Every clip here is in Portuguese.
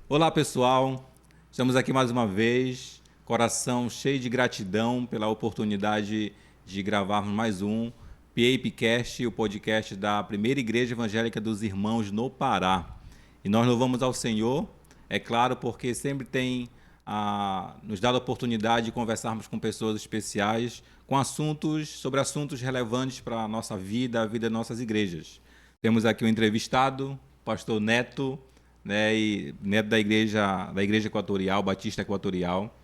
Olá, pessoal. Estamos aqui mais uma vez, coração cheio de gratidão pela oportunidade de gravarmos mais um PAPcast, o podcast da Primeira Igreja Evangélica dos Irmãos no Pará. E nós louvamos ao Senhor, é claro, porque sempre tem nos dado a oportunidade de conversarmos com pessoas especiais, com sobre assuntos relevantes para a nossa vida, a vida das nossas igrejas. Temos aqui um entrevistado, pastor Neto, né, e neto da igreja Equatorial, Batista Equatorial,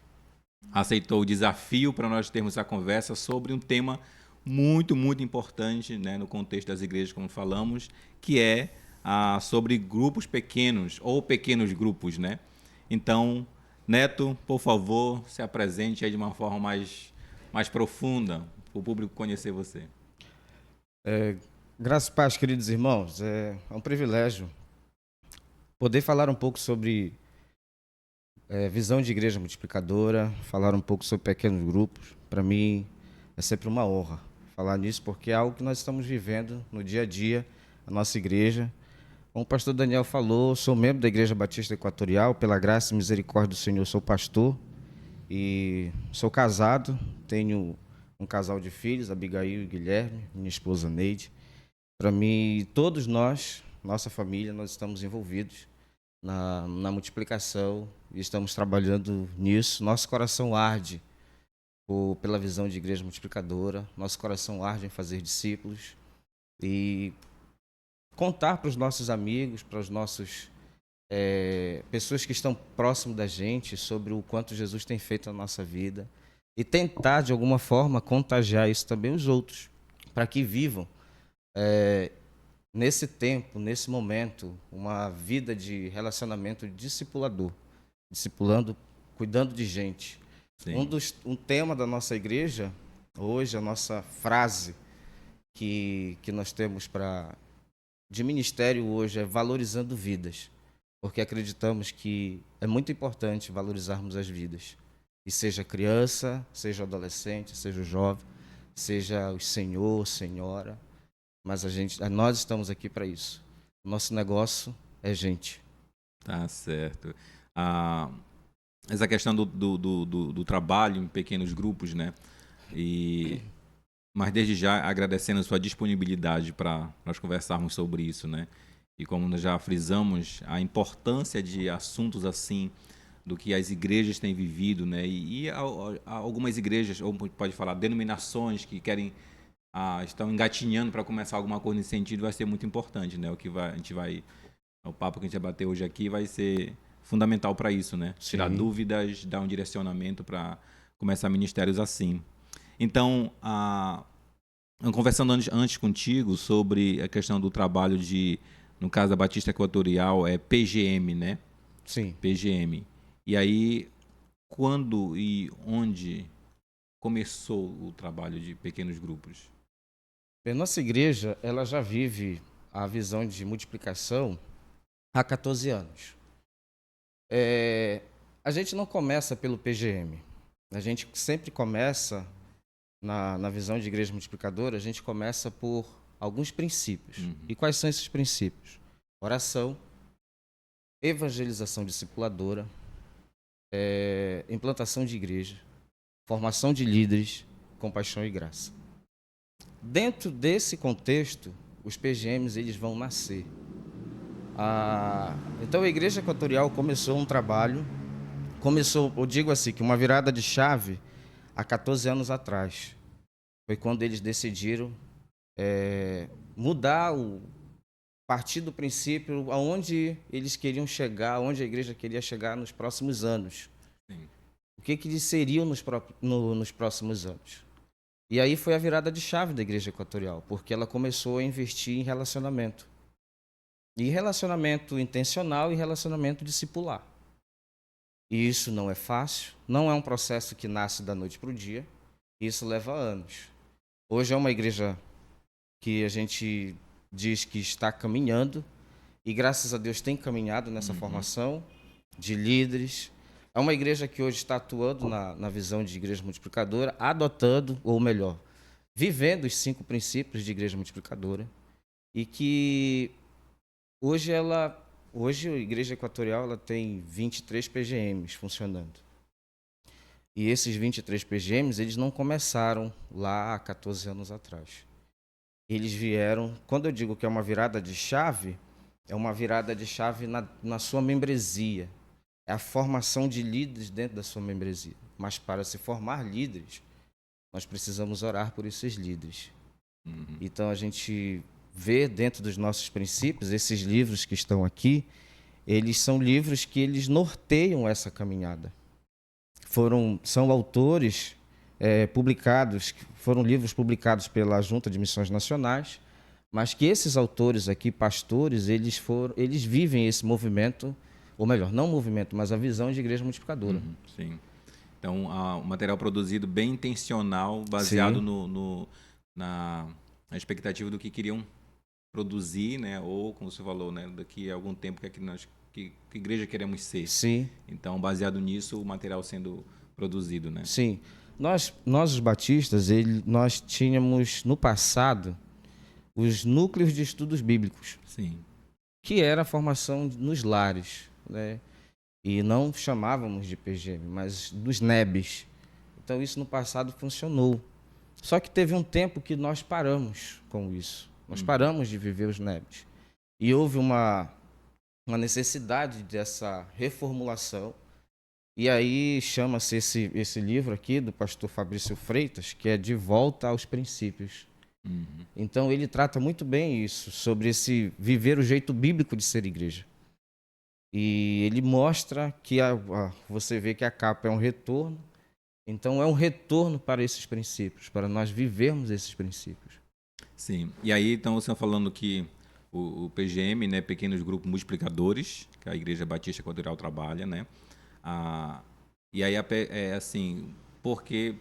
aceitou o desafio para nós termos essa conversa sobre um tema muito, muito importante, né, no contexto das igrejas, como falamos, que é sobre grupos pequenos ou pequenos grupos, né? Então, Neto, por favor, se apresente aí de uma forma mais profunda para o público conhecer você. Graças e paz, queridos irmãos. É um privilégio poder falar um pouco sobre visão de igreja multiplicadora, falar um pouco sobre pequenos grupos. Para mim é sempre uma honra falar nisso, porque é algo que nós estamos vivendo no dia a dia, a nossa igreja. Como o pastor Daniel falou, sou membro da Igreja Batista Equatorial, pela graça e misericórdia do Senhor, sou pastor e sou casado, tenho um casal de filhos, Abigail e Guilherme, minha esposa Neide. Para mim, todos nós, nossa família, nós estamos envolvidos na multiplicação e estamos trabalhando nisso. Nosso coração arde pela visão de igreja multiplicadora, nosso coração arde em fazer discípulos e contar para os nossos amigos, para os nossos pessoas que estão próximo da gente sobre o quanto Jesus tem feito na nossa vida e tentar, de alguma forma, contagiar isso também os outros, para que vivam nesse tempo, nesse momento, uma vida de relacionamento discipulador, discipulando, cuidando de gente. Sim. Um tema da nossa igreja, hoje, a nossa frase que nós temos de ministério hoje é valorizando vidas, porque acreditamos que é muito importante valorizarmos as vidas. E seja criança, seja adolescente, seja jovem, seja o senhor, senhora, mas nós estamos aqui para isso. O nosso negócio é gente. Tá certo. Ah, essa questão do trabalho em pequenos grupos, né? Mas desde já agradecendo a sua disponibilidade para nós conversarmos sobre isso, né? E como nós já frisamos, a importância de assuntos assim, do que as igrejas têm vivido, né? Algumas igrejas, ou pode falar, denominações que querem, estão engatinhando para começar alguma coisa nesse sentido, vai ser muito importante, né? O papo que a gente vai bater hoje aqui vai ser fundamental para isso, né? Tirar Sim. dúvidas, dar um direcionamento para começar ministérios assim. Então, conversando antes contigo sobre a questão do trabalho no caso da Batista Equatorial, é PGM, né? Sim. PGM. E aí, quando e onde começou o trabalho de pequenos grupos? A nossa igreja, ela já vive a visão de multiplicação há 14 anos. A gente não começa pelo PGM. A gente sempre começa, na visão de igreja multiplicadora, a gente começa por alguns princípios. E quais são esses princípios? Oração, evangelização discipuladora, implantação de igreja, formação de líderes, compaixão e graça. Dentro desse contexto, os PGMs eles vão nascer. Então a Igreja Equatorial começou um trabalho, eu digo assim, que uma virada de chave há 14 anos atrás. Foi quando eles decidiram partir do princípio aonde eles queriam chegar, aonde a igreja queria chegar nos próximos anos. Sim. O que eles seriam nos próximos anos. E aí foi a virada de chave da Igreja Equatorial, porque ela começou a investir em relacionamento. E relacionamento intencional e relacionamento discipular. E isso não é fácil, não é um processo que nasce da noite para o dia, isso leva anos. Hoje é uma igreja que a gente diz que está caminhando, e graças a Deus tem caminhado nessa formação de líderes. É uma igreja que hoje está atuando na visão de igreja multiplicadora, adotando, ou melhor, vivendo os 5 princípios de igreja multiplicadora, e que hoje ela Hoje a Igreja Equatorial ela tem 23 PGMs funcionando. E esses 23 PGMs, eles não começaram lá há 14 anos atrás. Eles vieram, quando eu digo que é uma virada de chave, é uma virada de chave na sua membresia. É a formação de líderes dentro da sua membresia. Mas para se formar líderes, nós precisamos orar por esses líderes. Então a gente vê dentro dos nossos princípios, esses livros que estão aqui, eles são livros que eles norteiam essa caminhada. São autores publicados, foram livros publicados pela Junta de Missões Nacionais, mas que esses autores aqui, pastores, eles vivem esse movimento, ou melhor, não o movimento, mas a visão de igreja multiplicadora. Sim. Então, um material produzido bem intencional, baseado na expectativa do que queriam produzir, né? Ou, como você falou, né? Daqui a algum tempo, que igreja queremos ser. Sim. Então, baseado nisso, o material sendo produzido, né? Sim. Nós os batistas, nós tínhamos, no passado, os núcleos de estudos bíblicos. Sim. Que era a formação nos lares, né? E não chamávamos de PGM, mas dos NEBs. Então isso no passado funcionou. Só que teve um tempo que nós paramos com isso. Nós paramos de viver os NEBs. E houve uma necessidade dessa reformulação. E aí chama-se esse livro aqui do pastor Fabrício Freitas, que é De Volta aos Princípios. Então ele trata muito bem isso, sobre esse viver o jeito bíblico de ser igreja. E ele mostra que você vê que a capa é um retorno. Então é um retorno para esses princípios, para nós vivermos esses princípios. Sim. E aí, então, você está falando que o PGM, né, Pequenos Grupos Multiplicadores, que a Igreja Batista Equatorial trabalha, né? E aí, assim, por que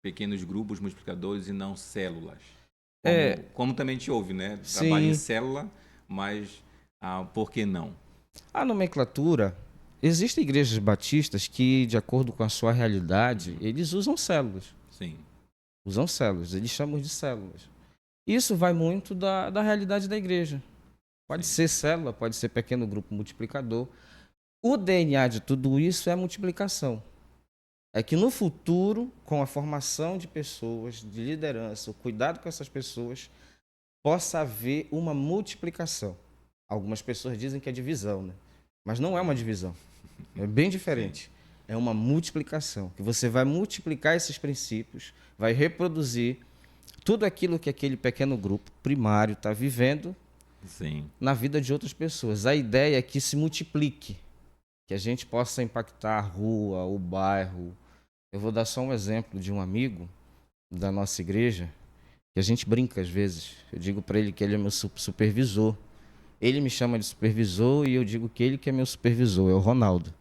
pequenos grupos multiplicadores e não células? Como também te ouve, né? Trabalha em célula, mas por que não? A nomenclatura, existem igrejas batistas que, de acordo com a sua realidade, eles usam células. Sim. Usam células, eles chamam de células. Isso vai muito da realidade da igreja. Pode ser célula, pode ser pequeno grupo multiplicador. O DNA de tudo isso é a multiplicação. É que no futuro, com a formação de pessoas, de liderança, o cuidado com essas pessoas, possa haver uma multiplicação. Algumas pessoas dizem que é divisão, né? Mas não é uma divisão. É bem diferente. É uma multiplicação, que você vai multiplicar esses princípios, vai reproduzir tudo aquilo que aquele pequeno grupo primário está vivendo na vida de outras pessoas. A ideia é que se multiplique, que a gente possa impactar a rua, o bairro. Eu vou dar só um exemplo de um amigo da nossa igreja, que a gente brinca às vezes. Eu digo para ele que ele é meu supervisor. Ele me chama de supervisor e eu digo que ele que é meu supervisor, é o Ronaldo.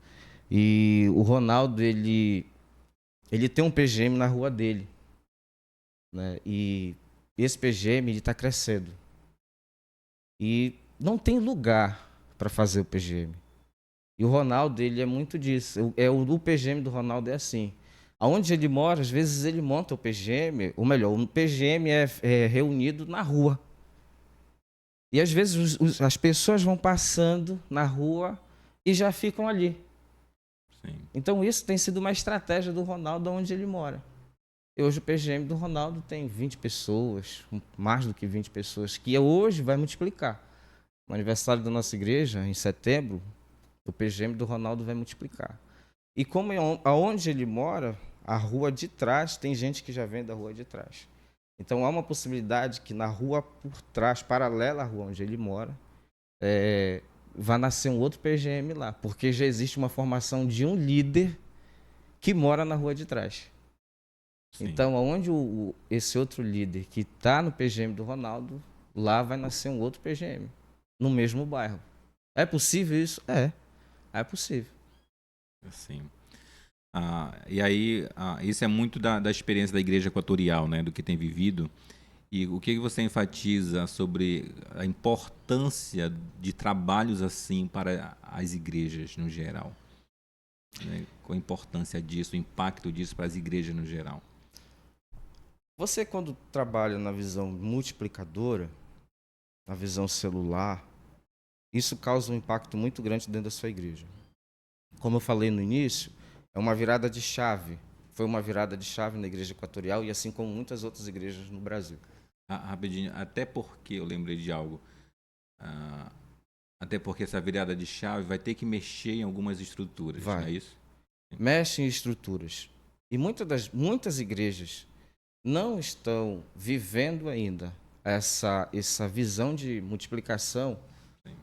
E o Ronaldo, ele tem um PGM na rua dele, né? E esse PGM está crescendo. E não tem lugar para fazer o PGM. E o Ronaldo, ele é muito disso. O PGM do Ronaldo é assim. Aonde ele mora, às vezes ele monta o PGM, ou melhor, o PGM é reunido na rua. E às vezes as pessoas vão passando na rua e já ficam ali. Sim. Então isso tem sido uma estratégia do Ronaldo onde ele mora. E hoje o PGM do Ronaldo tem 20 pessoas, mais do que 20 pessoas, que hoje vai multiplicar. No aniversário da nossa igreja, em setembro, o PGM do Ronaldo vai multiplicar. E como aonde ele mora, a rua de trás, tem gente que já vem da rua de trás. Então há uma possibilidade que na rua por trás, paralela à rua onde ele mora, vai nascer um outro PGM lá, porque já existe uma formação de um líder que mora na rua de trás. Sim. Então, aonde esse outro líder que está no PGM do Ronaldo, lá vai nascer um outro PGM, no mesmo bairro. É possível isso? É possível. Sim. E aí, isso é muito da experiência da Igreja Equatorial, né, do que tem vivido. E o que você enfatiza sobre a importância de trabalhos assim para as igrejas no geral? Né? Qual a importância disso, o impacto disso para as igrejas no geral? Você, quando trabalha na visão multiplicadora, na visão celular, isso causa um impacto muito grande dentro da sua igreja. Como eu falei no início, é uma virada de chave. Foi uma virada de chave na Igreja Equatorial e assim como muitas outras igrejas no Brasil. Rapidinho, até porque eu lembrei de algo. Ah, até porque essa virada de chave vai ter que mexer em algumas estruturas, não é isso? Mexe em estruturas. E muitas igrejas não estão vivendo ainda essa visão de multiplicação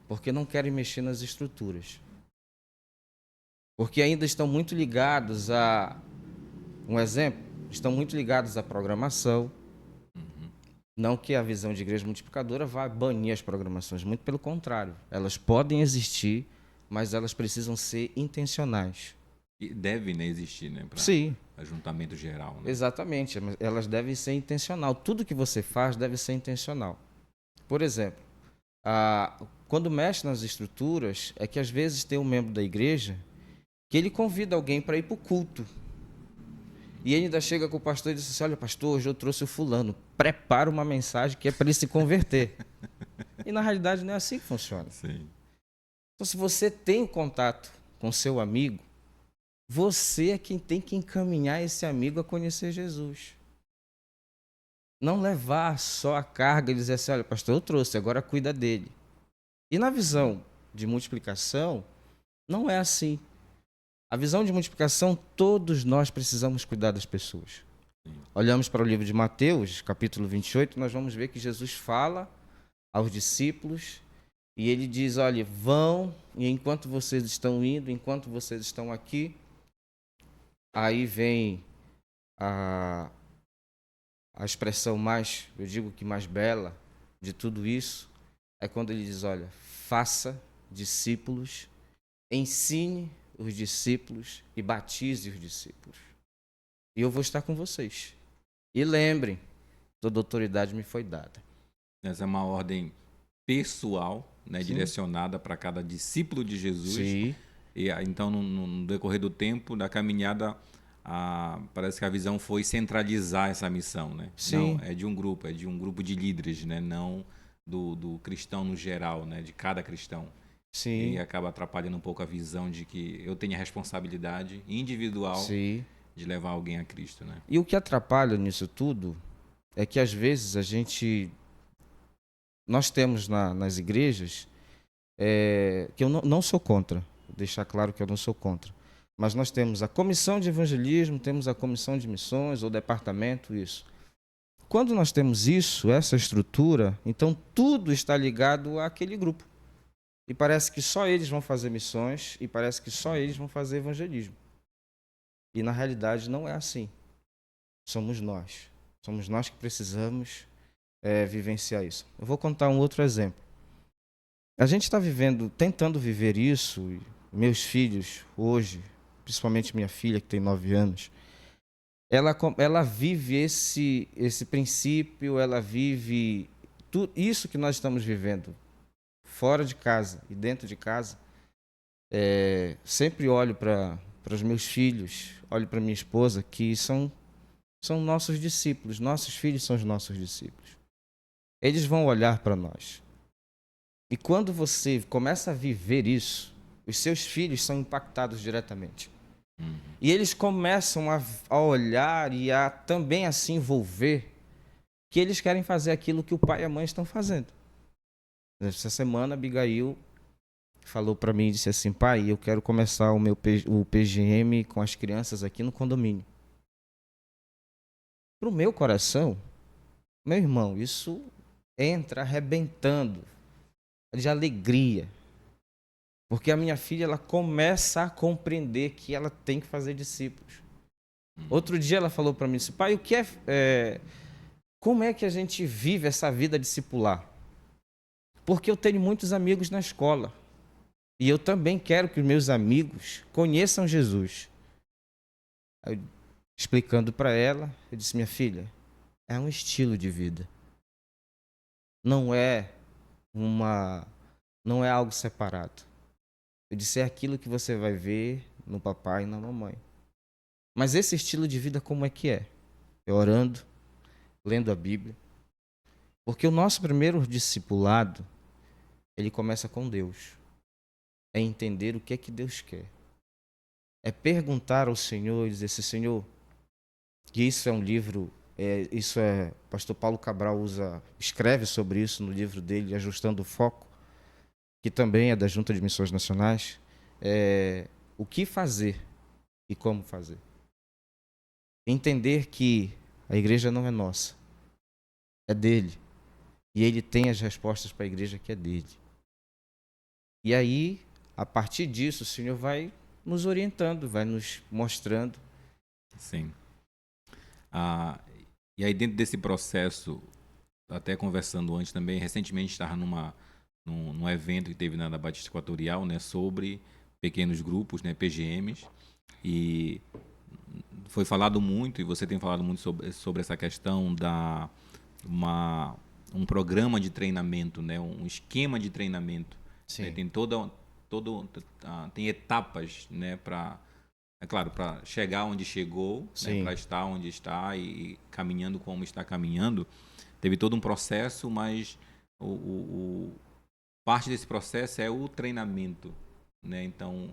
porque não querem mexer nas estruturas. Porque ainda estão muito ligados um exemplo, estão muito ligados à programação. Não que a visão de igreja multiplicadora vá banir as programações, muito pelo contrário. Elas podem existir, mas elas precisam ser intencionais. E deve, né, existir, né? Sim. Ajuntamento geral, né? Exatamente, elas devem ser intencional. Tudo que você faz deve ser intencional. Por exemplo, quando mexe nas estruturas, é que às vezes tem um membro da igreja que ele convida alguém para ir para o culto. E ele ainda chega com o pastor e diz assim: olha, pastor, hoje eu trouxe o fulano, prepara uma mensagem que é para ele se converter. E na realidade não é assim que funciona. Sim. Então, se você tem o contato com seu amigo, você é quem tem que encaminhar esse amigo a conhecer Jesus. Não levar só a carga e dizer assim: olha, pastor, eu trouxe, agora cuida dele. E na visão de multiplicação, não é assim. A visão de multiplicação, todos nós precisamos cuidar das pessoas. Olhamos para o livro de Mateus, capítulo 28, nós vamos ver que Jesus fala aos discípulos e ele diz: olha, vão, e enquanto vocês estão indo, enquanto vocês estão aqui, aí vem a expressão mais, eu digo que mais bela de tudo isso, é quando ele diz: olha, faça discípulos, ensine os discípulos e batize os discípulos. E eu vou estar com vocês. E lembrem, toda autoridade me foi dada. Essa é uma ordem pessoal, né, direcionada para cada discípulo de Jesus. Sim. E então, no decorrer do tempo, da caminhada, parece que a visão foi centralizar essa missão, né? Sim. Não, é de um grupo de líderes, né? Não do cristão no geral, né? De cada cristão. Sim. E acaba atrapalhando um pouco a visão de que eu tenho a responsabilidade individual Sim. de levar alguém a Cristo, né? E o que atrapalha nisso tudo é que às vezes nós temos nas igrejas, que eu não sou contra, vou deixar claro que eu não sou contra, mas nós temos a comissão de evangelismo, temos a comissão de missões, ou departamento, isso. Quando nós temos isso, essa estrutura, então tudo está ligado àquele grupo. E parece que só eles vão fazer missões e parece que só eles vão fazer evangelismo. E na realidade não é assim. Somos nós. Somos nós que precisamos vivenciar isso. Eu vou contar um outro exemplo. A gente está tentando viver isso, e meus filhos hoje, principalmente minha filha que tem 9 anos, ela vive esse princípio, ela vive tudo isso que nós estamos vivendo fora de casa e dentro de casa. Sempre olho para os meus filhos, olho para minha esposa, que são nossos discípulos, nossos filhos são os nossos discípulos. Eles vão olhar para nós. E quando você começa a viver isso, os seus filhos são impactados diretamente. E eles começam a olhar e a também a se envolver que eles querem fazer aquilo que o pai e a mãe estão fazendo. Essa semana, Abigail falou para mim e disse assim: pai, eu quero começar o PGM com as crianças aqui no condomínio. Para o meu coração, meu irmão, isso entra arrebentando de alegria. Porque a minha filha, ela começa a compreender que ela tem que fazer discípulos. Outro dia ela falou para mim assim: pai, como é que a gente vive essa vida discipular? Porque eu tenho muitos amigos na escola. E eu também quero que os meus amigos conheçam Jesus. Aí, explicando para ela, eu disse: minha filha, é um estilo de vida. Não é algo separado. Eu disse: é aquilo que você vai ver no papai e na mamãe. Mas esse estilo de vida como é que é? É orando, lendo a Bíblia. Porque o nosso primeiro discipulado ele começa com Deus. É entender o que é que Deus quer. É perguntar ao Senhor e dizer assim, Senhor, que isso é um livro, pastor Paulo Cabral escreve sobre isso no livro dele, Ajustando o Foco, que também é da Junta de Missões Nacionais, o que fazer e como fazer. Entender que a igreja não é nossa, é dele. E ele tem as respostas para a igreja que é dele. E aí, a partir disso, o Senhor vai nos orientando, vai nos mostrando. Sim. E aí, dentro desse processo, até conversando antes também, recentemente estava num evento que teve na Batista Equatorial, né, sobre pequenos grupos, né, PGMs, e foi falado muito, e você tem falado muito sobre essa questão um programa de treinamento, né, um esquema de treinamento. Né, tem tem etapas, né, é claro, para chegar onde chegou, né, para estar onde está e caminhando como está caminhando. Teve todo um processo, mas parte desse processo é o treinamento, né? Então,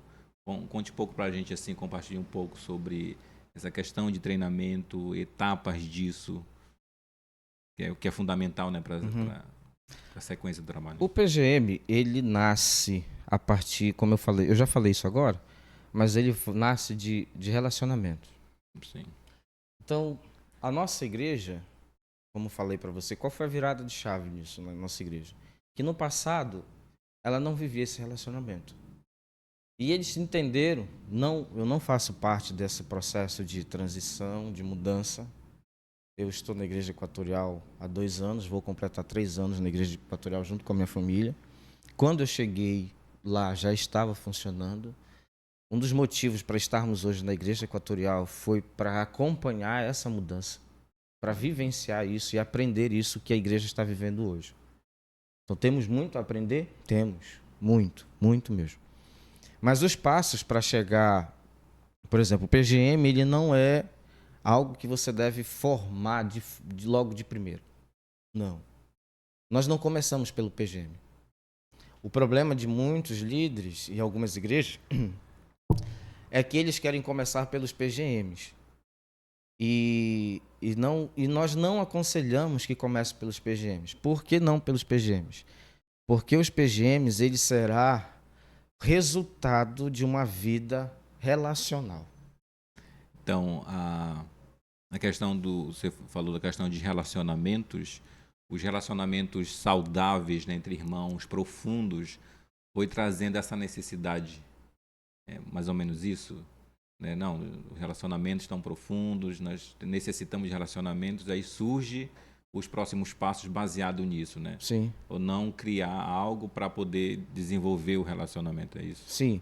conte um pouco para a gente, assim, compartilhe um pouco sobre essa questão de treinamento, etapas disso, que é fundamental, né, para a sequência do trabalho. O PGM, ele nasce a partir, como eu já falei isso agora, mas ele nasce de relacionamento. Sim. Então, a nossa igreja, como falei para você, qual foi a virada de chave nisso na nossa igreja? Que no passado, ela não vivia esse relacionamento. E eles entenderam, eu não faço parte desse processo de transição, de mudança. Eu estou na Igreja Equatorial há 2 anos, vou completar 3 anos na Igreja Equatorial junto com a minha família. Quando eu cheguei lá, já estava funcionando. Um dos motivos para estarmos hoje na Igreja Equatorial foi para acompanhar essa mudança, para vivenciar isso e aprender isso que a igreja está vivendo hoje. Então, temos muito a aprender? Temos. Muito, muito mesmo. Mas os passos para chegar, por exemplo, o PGM, ele não é algo que você deve formar logo de primeiro. Não. Nós não começamos pelo PGM. O problema de muitos líderes e algumas igrejas é que eles querem começar pelos PGMs. E nós não aconselhamos que comece pelos PGMs. Por que não pelos PGMs? Porque os PGMs, ele será resultado de uma vida relacional. Então, a questão você falou da questão de relacionamentos, os relacionamentos saudáveis, né, entre irmãos, profundos, foi trazendo essa necessidade. É mais ou menos isso? Né? Não, os relacionamentos estão profundos, nós necessitamos de relacionamentos, aí surge os próximos passos baseado nisso, né? Sim. Ou não criar algo para poder desenvolver o relacionamento, é isso? Sim.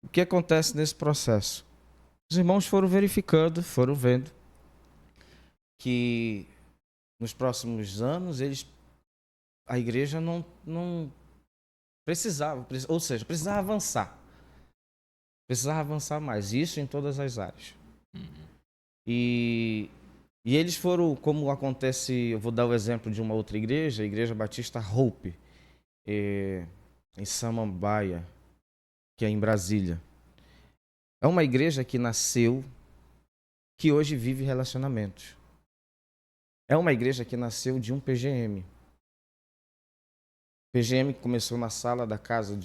O que acontece nesse processo? Os irmãos foram verificando, foram vendo que nos próximos anos a igreja não precisava, ou seja, precisava avançar. Precisava avançar mais, isso em todas as áreas. Uhum. E eles foram, como acontece, eu vou dar o exemplo de uma outra igreja, a Igreja Batista Hope, em Samambaia, que é em Brasília. É uma igreja que nasceu, que hoje vive relacionamentos. É uma igreja que nasceu de um PGM. PGM que começou na sala da casa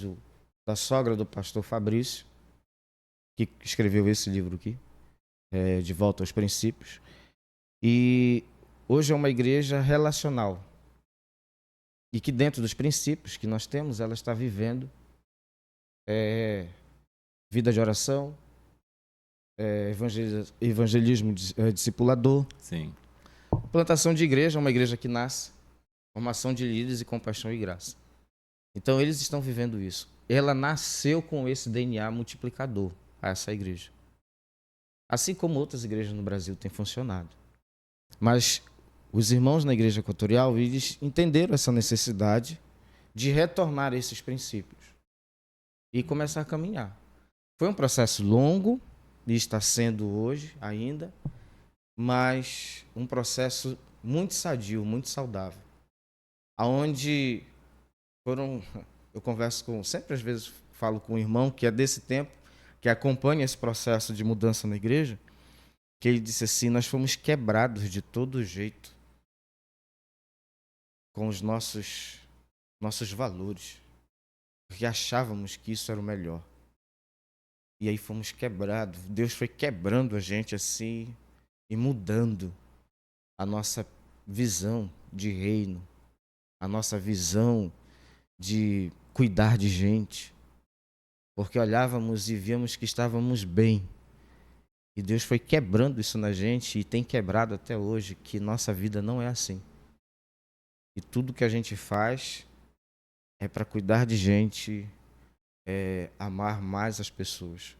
da sogra do pastor Fabrício, que escreveu esse livro aqui, De Volta aos Princípios. E hoje é uma igreja relacional. E que dentro dos princípios que nós temos, ela está vivendo vida de oração, evangelismo discipulador. Sim. Plantação de igreja, uma igreja que nasce, formação de líderes e compaixão e graça. Então eles estão vivendo isso. Ela nasceu com esse DNA multiplicador a essa igreja. Assim como outras igrejas no Brasil têm funcionado. Mas os irmãos na Igreja Equatorial, eles entenderam essa necessidade de retornar a esses princípios e começar a caminhar. Foi um processo longo, e está sendo hoje ainda, mas um processo muito sadio, muito saudável, onde foram eu converso com, sempre às vezes falo com um irmão que é desse tempo, que acompanha esse processo de mudança na igreja, que ele disse assim: nós fomos quebrados de todo jeito com os nossos valores, porque achávamos que isso era o melhor. E aí fomos quebrados. Deus foi quebrando a gente assim e mudando a nossa visão de reino, a nossa visão de cuidar de gente, porque olhávamos e víamos que estávamos bem. E Deus foi quebrando isso na gente e tem quebrado até hoje, que nossa vida não é assim. E tudo que a gente faz é para cuidar de gente, amar mais as pessoas.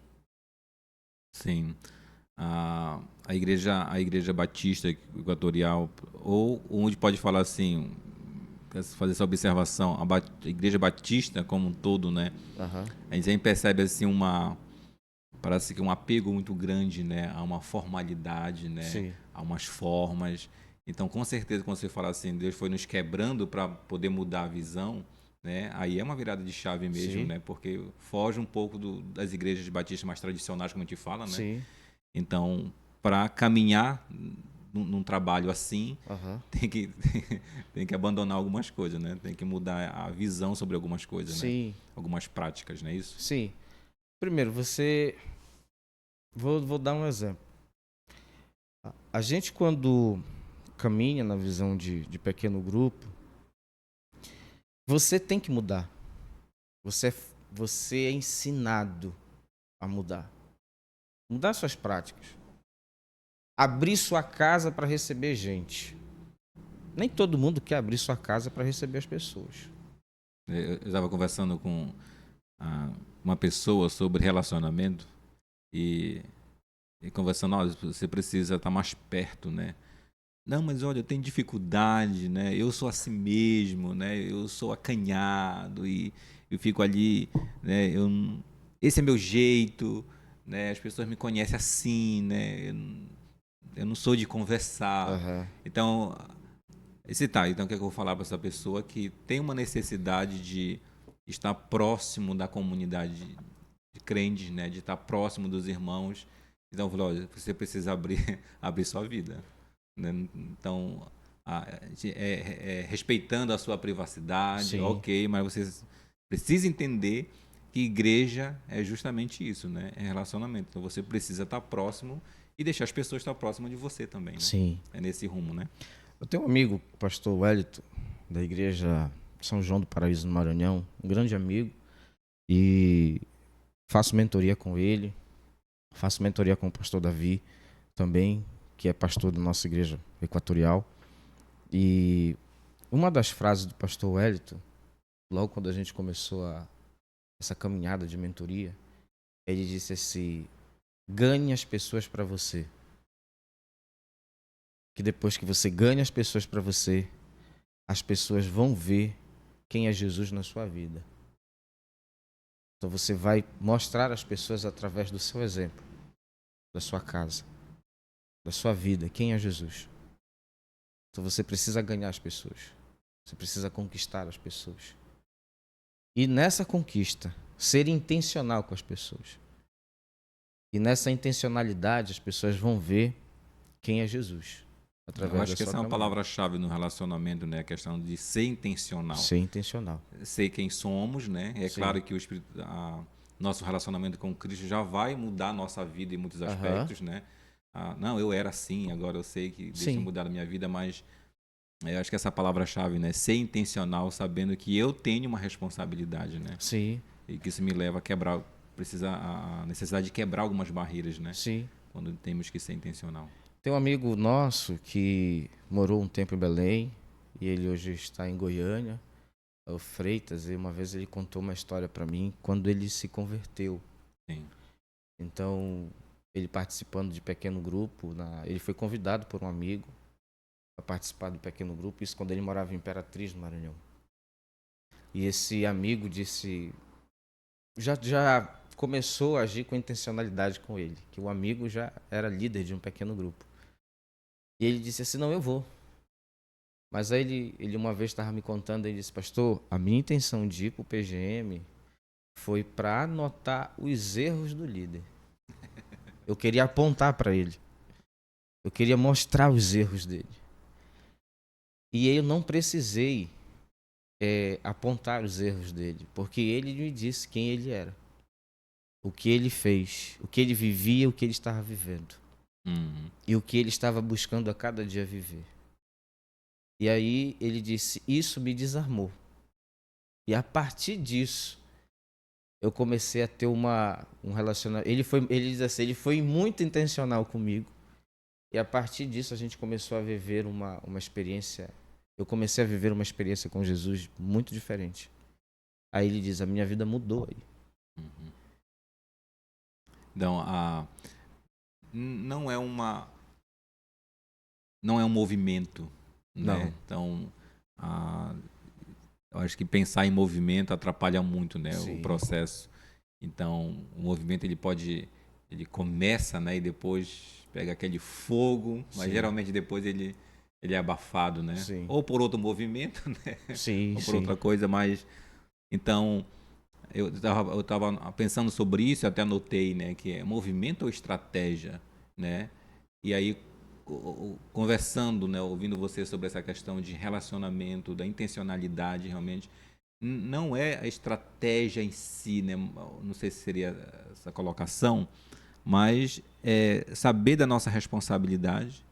Sim. A igreja Batista Equatorial, ou onde pode falar assim, fazer essa observação, a igreja Batista como um todo, né? Aham. A gente sempre percebe assim parece que um apego muito grande, né, a uma formalidade, né, Sim, a umas formas. Então, com certeza, quando você fala assim, Deus foi nos quebrando para poder mudar a visão, né, aí é uma virada de chave mesmo, sim, né, porque foge um pouco das igrejas batistas mais tradicionais, como a gente fala, né. sim. Então, para caminhar num trabalho assim, Aham. tem que tem que abandonar algumas coisas, né? Tem que mudar a visão sobre algumas coisas, né? Sim, Algumas práticas, não é isso? sim. Primeiro, você. Vou dar um exemplo. A gente, quando caminha na visão de pequeno grupo, você tem que mudar. Você é ensinado a mudar. Mudar suas práticas. Abrir sua casa para receber gente. Nem todo mundo quer abrir sua casa para receber as pessoas. Eu estava conversando com ah, uma pessoa sobre relacionamento e, e conversando, olha, você precisa estar mais perto, né? Não, mas olha, eu tenho dificuldade, né? Eu sou assim mesmo, né? Eu sou acanhado e eu fico ali, né? Esse é meu jeito, né? As pessoas me conhecem assim, né? Eu não sou de conversar. Aham. Então, então o que é que eu vou falar para essa pessoa que tem uma necessidade de estar próximo da comunidade de crentes, né? De estar próximo dos irmãos. Então, eu falei, olha, você precisa abrir, abrir sua vida, né? Então, respeitando a sua privacidade, Sim, ok, mas você precisa entender que igreja é justamente isso, né? É relacionamento. Então, você precisa estar próximo e deixar as pessoas estar próximas de você também, né? sim. É nesse rumo, né? Eu tenho um amigo, o pastor Wellington, da igreja São João do Paraíso no Maranhão, um grande amigo, e faço mentoria com ele, faço mentoria com o pastor Davi também, que é pastor da nossa igreja equatorial. E uma das frases do pastor Wellington, logo quando a gente começou essa caminhada de mentoria, ele disse assim: ganhe as pessoas para você. Que depois que você ganha as pessoas para você, as pessoas vão ver quem é Jesus na sua vida. Então você vai mostrar às pessoas através do seu exemplo, da sua casa, da sua vida, quem é Jesus. Então você precisa ganhar as pessoas. Você precisa conquistar as pessoas. E nessa conquista, ser intencional com as pessoas. E nessa intencionalidade, as pessoas vão ver quem é Jesus Eu através acho da que sua essa é uma caminhada. palavra-chave no relacionamento, né? A questão de ser intencional. Ser intencional. Ser quem somos, né? É Sim. claro que nosso relacionamento com Cristo já vai mudar a nossa vida em muitos Aham. aspectos, né? Não, eu era assim, agora eu sei que deixa eu Sim. mudar a minha vida, mas eu acho que essa palavra-chave, né? Ser intencional, sabendo que eu tenho uma responsabilidade, né? Sim. E que isso me leva a quebrar, a necessidade de quebrar algumas barreiras, né? Sim. Quando temos que ser intencional. Tem um amigo nosso que morou um tempo em Belém e ele hoje está em Goiânia, é o Freitas, e uma vez ele contou uma história para mim quando ele se converteu. Sim. Então, ele participando de pequeno grupo, ele foi convidado por um amigo para participar do pequeno grupo, isso quando ele morava em Imperatriz, no Maranhão. E esse amigo disse, já começou a agir com intencionalidade com ele, que o amigo já era líder de um pequeno grupo. E ele disse assim: não, eu vou. Mas aí ele uma vez estava me contando, ele disse, pastor, a minha intenção de ir para o PGM foi para anotar os erros do líder. Eu queria apontar para ele. Eu queria mostrar os erros dele. E eu não precisei apontar os erros dele, porque ele me disse quem ele era, o que ele fez, o que ele vivia, o que ele estava vivendo. E o que ele estava buscando a cada dia viver. E aí ele disse, isso me desarmou. E a partir disso, eu comecei a ter um relacionamento. Ele diz assim, ele foi muito intencional comigo. E a partir disso a gente começou a viver uma experiência. Eu comecei a viver uma experiência com Jesus muito diferente. Aí ele diz, a minha vida mudou aí. Então, não é um movimento, né? Não. Então, eu acho que pensar em movimento atrapalha muito, né, o Sim. processo. Então, o movimento ele começa, né, e depois pega aquele fogo, mas Sim. geralmente depois ele é abafado, né? Sim. Ou por outro movimento, né? Sim, Ou por sim. outra coisa, mas então eu tava pensando sobre isso, eu até anotei, né, que é movimento ou estratégia, né? E aí conversando, né, ouvindo você sobre essa questão de relacionamento, da intencionalidade, realmente não é a estratégia em si, né? Não sei se seria essa colocação, mas é saber da nossa responsabilidade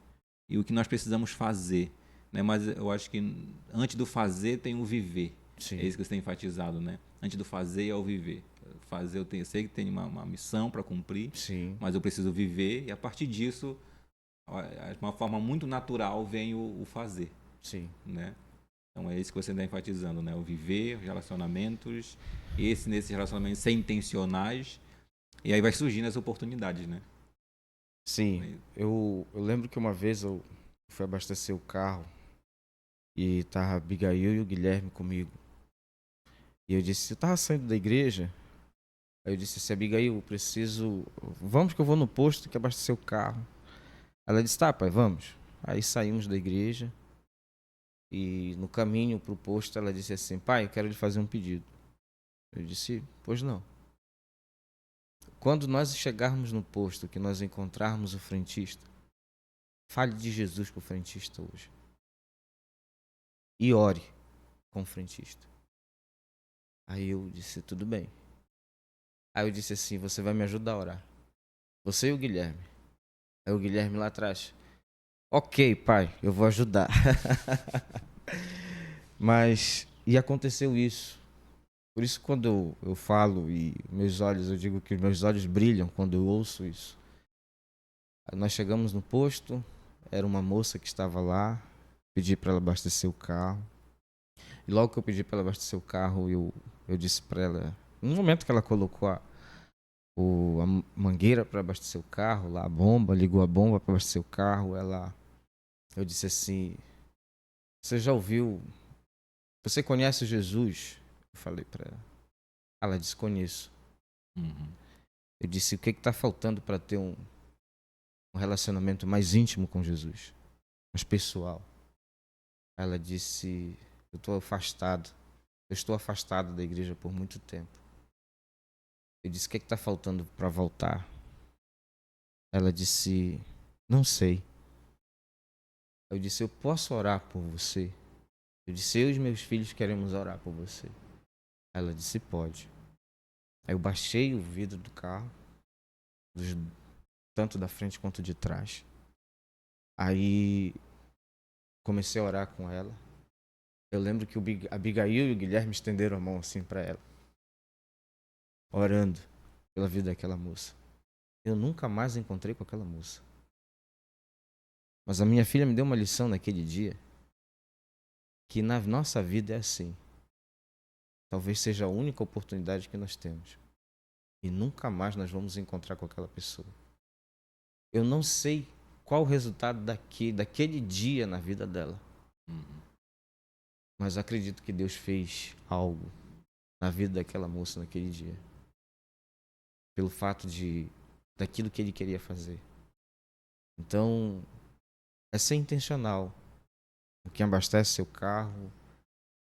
e o que nós precisamos fazer, né? Mas eu acho que antes do fazer tem o viver. Sim. É isso que você tem enfatizado, né? Antes do fazer é o viver. Fazer eu sei que tem uma missão para cumprir, Sim. mas eu preciso viver e a partir disso, de uma forma muito natural vem o fazer, Sim. né? Então é isso que você está enfatizando, né? O viver, os relacionamentos, nesses relacionamentos ser intencionais, e aí vai surgindo as oportunidades, né? Sim. Eu lembro que uma vez eu fui abastecer o carro e tava a Abigail e o Guilherme comigo. E eu disse, eu tava saindo da igreja. Aí eu disse assim, Abigail, eu preciso. Vamos que eu vou no posto que abastecer o carro. Ela disse, tá, pai, vamos. Aí saímos da igreja. E no caminho pro posto ela disse assim, pai, eu quero lhe fazer um pedido. Eu disse, pois não. Quando nós chegarmos no posto, que nós encontrarmos o frentista, fale de Jesus pro frentista hoje. E ore com o frentista. Aí eu disse, tudo bem. Aí eu disse assim, você vai me ajudar a orar. Você e o Guilherme. Aí o Guilherme lá atrás. Ok, pai, eu vou ajudar. Mas, e aconteceu isso. Por isso quando eu falo e meus olhos, eu digo que meus olhos brilham quando eu ouço isso. Nós chegamos no posto, era uma moça que estava lá, pedi para ela abastecer o carro. E logo que eu pedi para ela abastecer o carro, eu disse para ela, no momento que ela colocou a mangueira para abastecer o carro, lá a bomba, ligou a bomba para abastecer o carro, eu disse assim, você já ouviu, você conhece Jesus? Eu falei para ela. Ela disse, conheço. Eu disse, o que está faltando para ter um relacionamento mais íntimo com Jesus, mais pessoal? Ela disse, eu estou afastado da igreja por muito tempo. Eu disse, o que está faltando para voltar? Ela disse, não sei. Eu disse, eu posso orar por você? Eu disse, eu e os meus filhos queremos orar por você. Ela disse, pode. Aí eu baixei o vidro do carro, tanto da frente quanto de trás. Aí comecei a orar com ela. Eu lembro que a Abigail e o Guilherme estenderam a mão assim para ela, orando pela vida daquela moça. Eu nunca mais encontrei com aquela moça. Mas a minha filha me deu uma lição naquele dia, que na nossa vida é assim. Talvez seja a única oportunidade que nós temos. E nunca mais nós vamos encontrar com aquela pessoa. Eu não sei qual o resultado daquele dia na vida dela. Mas acredito que Deus fez algo na vida daquela moça naquele dia. Pelo fato daquilo que Ele queria fazer. Então, é ser intencional com quem abastece seu carro,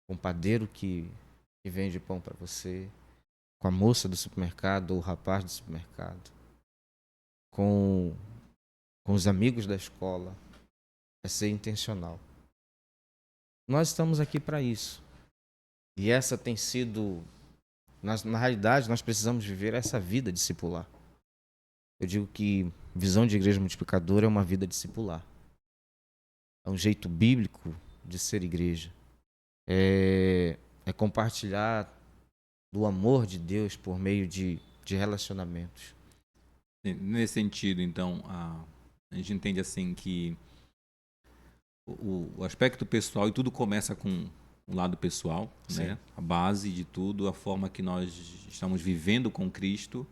com o padeiro que vende pão para você, com a moça do supermercado ou o rapaz do supermercado, com, com os amigos da escola. É ser intencional. Nós estamos aqui para isso. E essa tem sido, na realidade, nós precisamos viver essa vida discipular. Eu digo que visão de igreja multiplicadora é uma vida discipular. É um jeito bíblico de ser igreja. É compartilhar do amor de Deus por meio de relacionamentos. Nesse sentido, então, a gente entende assim que o aspecto pessoal, e tudo começa com o lado pessoal, né? A base de tudo, a forma que nós estamos vivendo com Cristo.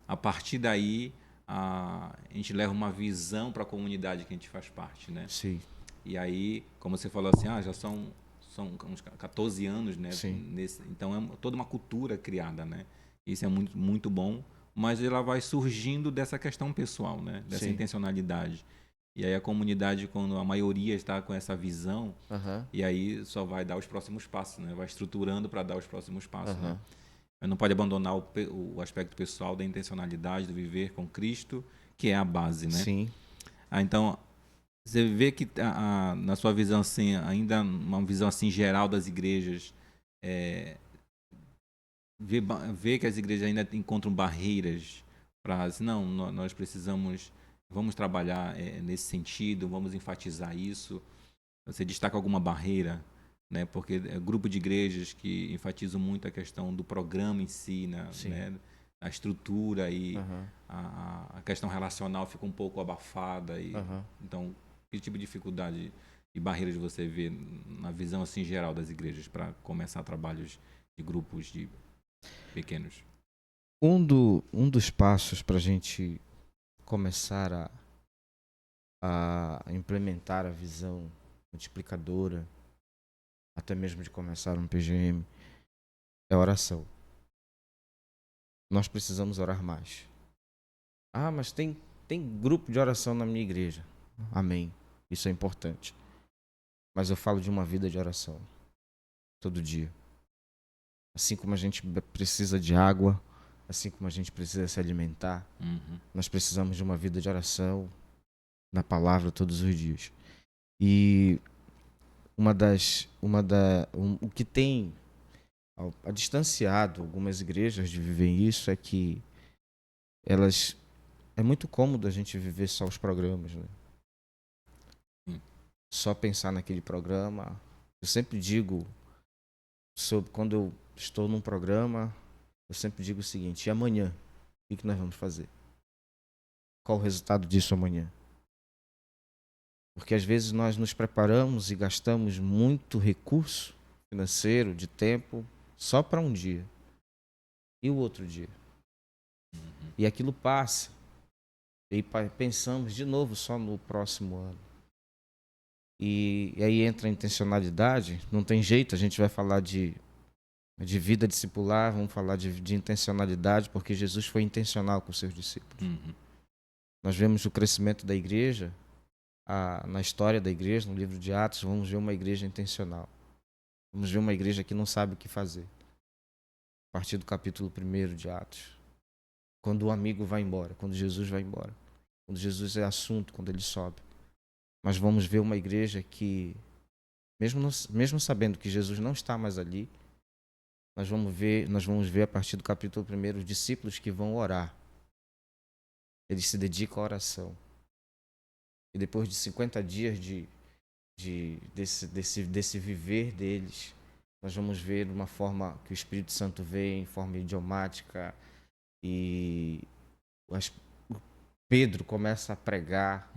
A partir daí, a gente leva uma visão para a comunidade que a gente faz parte, né? Sim. E aí, como você falou assim, já são uns 14 anos, né? Então é toda uma cultura criada, né? Isso é muito, muito bom, mas ela vai surgindo dessa questão pessoal, né? Dessa intencionalidade. E aí a comunidade, quando a maioria está com essa visão, e aí só vai dar os próximos passos, né? Vai estruturando para dar os próximos passos, né? Mas não pode abandonar o aspecto pessoal da intencionalidade, do viver com Cristo, que é a base, né? Sim. Então, você vê que na sua visão assim, ainda uma visão assim geral das igrejas, vê que as igrejas ainda encontram barreiras para, não, nós vamos trabalhar nesse sentido, vamos enfatizar isso. Você destaca alguma barreira, né? Porque é grupo de igrejas que enfatizam muito a questão do programa em si, né? A estrutura e a questão relacional fica um pouco abafada. Então, que tipo de dificuldade e barreiras você vê na visão assim geral das igrejas para começar trabalhos de grupos de pequenos? Um dos passos para a gente começar a implementar a visão multiplicadora, até mesmo de começar um PGM, é oração. Nós precisamos orar mais. Mas tem grupo de oração na minha igreja. Amém. Isso é importante. Mas eu falo de uma vida de oração. Todo dia. Assim como a gente precisa de água, assim como a gente precisa se alimentar, nós precisamos de uma vida de oração na palavra todos os dias. E o que tem distanciado algumas igrejas de viver isso é que é muito cômodo a gente viver só os programas, né? Só pensar naquele programa. Eu sempre digo quando eu estou num programa, eu sempre digo o seguinte: e amanhã? O que nós vamos fazer? Qual o resultado disso amanhã? Porque às vezes nós nos preparamos e gastamos muito recurso financeiro, de tempo, só para um dia. E o outro dia? E aquilo passa. E pensamos de novo só no próximo ano. E aí entra a intencionalidade. Não tem jeito, a gente vai falar de vida discipular, vamos falar de intencionalidade, porque Jesus foi intencional com os seus discípulos. Nós vemos o crescimento da igreja, na história da igreja, no livro de Atos, vamos ver uma igreja intencional. Vamos ver uma igreja que não sabe o que fazer. A partir do capítulo 1 de Atos. Quando o amigo vai embora, quando Jesus vai embora. Quando Jesus é assunto, quando ele sobe. Mas vamos ver uma igreja que, mesmo sabendo que Jesus não está mais ali, nós vamos ver a partir do capítulo 1 os discípulos que vão orar. Eles se dedicam à oração. E depois de 50 dias desse viver deles, nós vamos ver uma forma que o Espírito Santo vem em forma idiomática, e Pedro começa a pregar.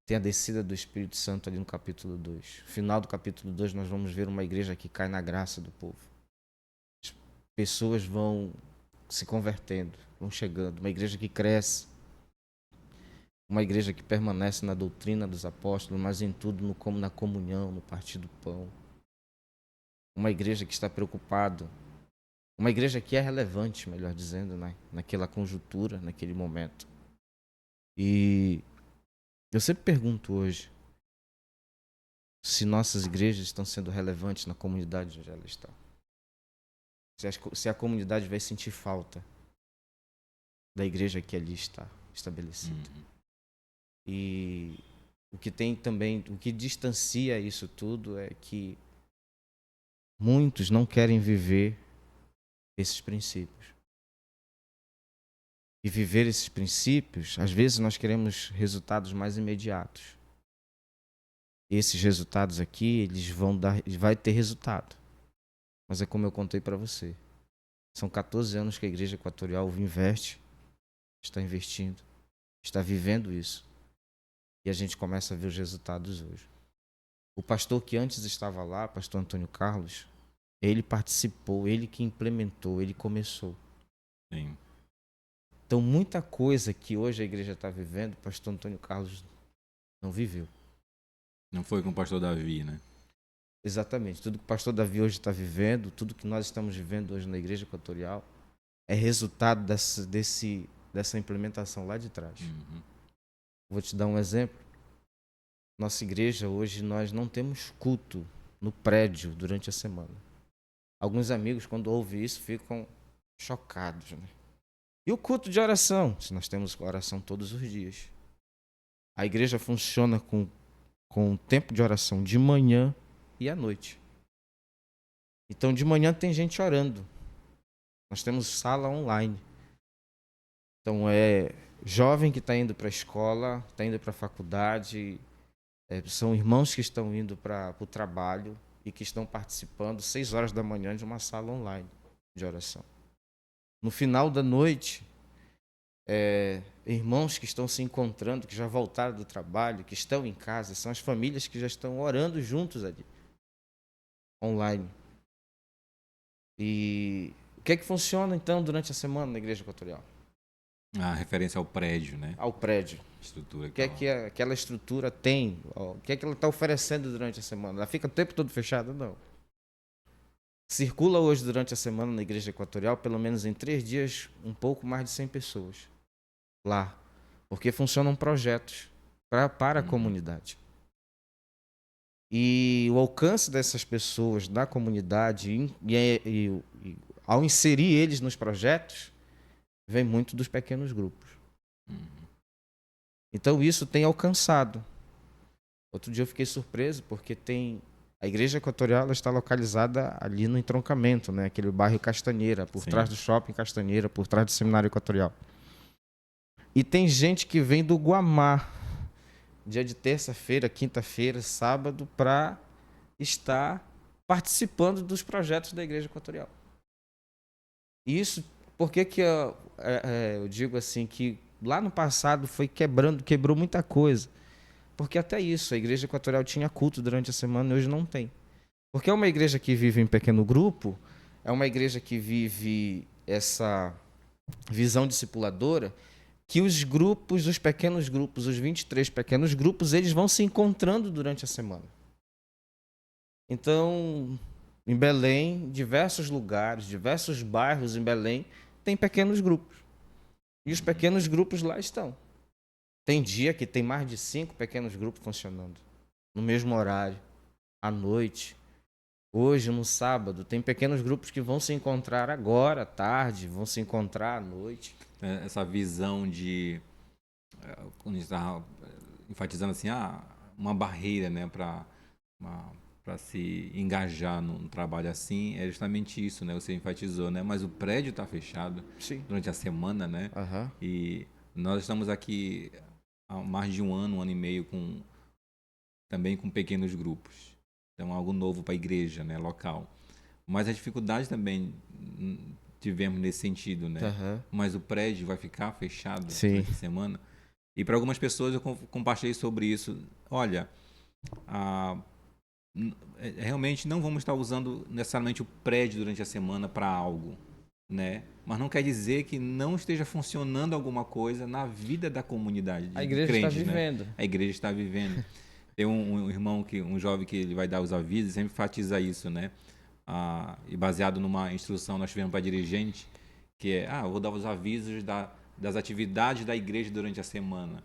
Tem a descida do Espírito Santo ali no capítulo 2. No final do capítulo 2 nós vamos ver uma igreja que cai na graça do povo. As pessoas vão se convertendo, vão chegando. Uma igreja que cresce. Uma igreja que permanece na doutrina dos apóstolos, mas em tudo, como na comunhão, no partir do pão. Uma igreja que está preocupada. Uma igreja que é relevante, melhor dizendo, né? Naquela conjuntura, naquele momento. E eu sempre pergunto hoje, se nossas igrejas estão sendo relevantes na comunidade onde ela está. Se a comunidade vai sentir falta da igreja que ali está estabelecida. E o que tem também, o que distancia isso tudo é que muitos não querem viver esses princípios. E viver esses princípios, às vezes nós queremos resultados mais imediatos. Esses resultados aqui, eles vai ter resultado. Mas é como eu contei para você. São 14 anos que a Igreja Equatorial investe, está investindo, está vivendo isso. E a gente começa a ver os resultados hoje. O pastor que antes estava lá, pastor Antônio Carlos, ele participou, ele que implementou, ele começou. Sim. Então, muita coisa que hoje a igreja está vivendo, o pastor Antônio Carlos não viveu. Não foi com o pastor Davi, né? Exatamente. Tudo que o pastor Davi hoje está vivendo, tudo que nós estamos vivendo hoje na igreja equatorial, é resultado dessa implementação lá de trás. Vou te dar um exemplo. Nossa igreja hoje, nós não temos culto no prédio durante a semana. Alguns amigos, quando ouvem isso, ficam chocados, né? E o culto de oração? Se nós temos oração todos os dias. A igreja funciona com tempo de oração de manhã e à noite. Então, de manhã tem gente orando. Nós temos sala online. Então, é jovem que está indo para a escola, está indo para a faculdade, são irmãos que estão indo para o trabalho e que estão participando 6 horas da manhã de uma sala online de oração. No final da noite, irmãos que estão se encontrando, que já voltaram do trabalho, que estão em casa, são as famílias que já estão orando juntos ali, online. E o que é que funciona então durante a semana na Igreja Equatorial? A referência ao prédio, né? Ao prédio. Estrutura o que é que aquela estrutura tem? O que é que ela está oferecendo durante a semana? Ela fica o tempo todo fechada? Não. Circula hoje durante a semana na Igreja Equatorial, pelo menos em 3 dias, um pouco mais de 100 pessoas lá. Porque funcionam projetos para a comunidade. E o alcance dessas pessoas na comunidade e ao inserir eles nos projetos, vem muito dos pequenos grupos. Então isso tem alcançado. Outro dia eu fiquei surpreso porque a Igreja Equatorial ela está localizada ali no entroncamento, né? Aquele bairro Castanheira, por trás do shopping Castanheira, por trás do Seminário Equatorial. E tem gente que vem do Guamá, dia de terça-feira, quinta-feira, sábado, para estar participando dos projetos da Igreja Equatorial. Isso, por que eu digo assim que lá no passado quebrou muita coisa? Porque até isso, a Igreja Equatorial tinha culto durante a semana e hoje não tem. Porque é uma igreja que vive em pequeno grupo, é uma igreja que vive essa visão discipuladora, que os pequenos grupos, os 23 pequenos grupos, eles vão se encontrando durante a semana. Então, em Belém, diversos lugares, diversos bairros em Belém, tem pequenos grupos. E os pequenos grupos lá estão. Tem dia que tem mais de 5 pequenos grupos funcionando, no mesmo horário, à noite. Hoje, no sábado, tem pequenos grupos que vão se encontrar agora, à tarde, vão se encontrar à noite. Essa visão de, quando a gente está enfatizando assim, uma barreira, né, para se engajar num trabalho assim, é justamente isso, né? Você enfatizou, né? Mas o prédio está fechado. Sim. Durante a semana, né? E nós estamos aqui há mais de um ano e meio também com pequenos grupos. Então, algo novo para a igreja, né, local. Mas a dificuldade também tivemos nesse sentido, né? Mas o prédio vai ficar fechado durante a semana. E para algumas pessoas eu compartilhei sobre isso. Olha, realmente não vamos estar usando necessariamente o prédio durante a semana para algo, né? Mas não quer dizer que não esteja funcionando alguma coisa na vida da comunidade. A igreja crentes, está vivendo. Né? A igreja está vivendo. Tem um irmão, um jovem que ele vai dar os avisos, sempre enfatiza isso, né? E baseado numa instrução nós tivemos para dirigente, que eu vou dar os avisos das atividades da igreja durante a semana.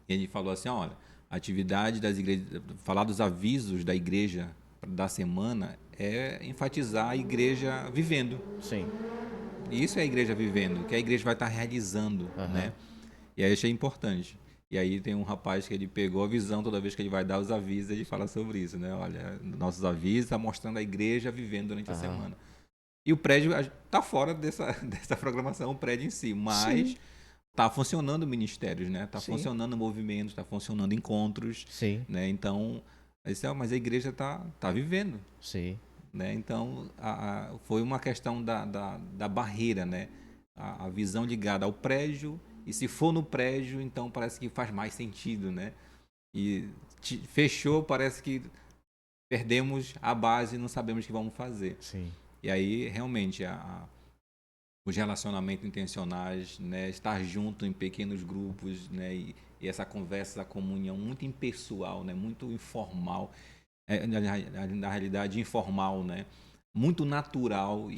E ele falou assim, olha, A atividade das igrejas, falar dos avisos da igreja da semana é enfatizar a igreja vivendo. Sim. E isso é a igreja vivendo, que a igreja vai estar realizando, né? E aí eu achei importante. E aí tem um rapaz que ele pegou a visão toda vez que ele vai dar os avisos, ele fala sobre isso, né? Olha, nossos avisos está mostrando a igreja vivendo durante a semana. E o prédio está fora dessa programação, o prédio em si, mas está funcionando ministérios, né? Está funcionando movimentos, está funcionando encontros, né? Então, mas a igreja está vivendo. Sim. Né? Então, foi uma questão da barreira, né? A visão ligada ao prédio, e se for no prédio, então parece que faz mais sentido, né? E fechou, parece que perdemos a base e não sabemos o que vamos fazer. Sim. E aí, realmente, os relacionamentos intencionais, né? Estar junto em pequenos grupos, né? E essa conversa, essa comunhão muito impessoal, né? Muito informal, na realidade informal, né? Muito natural.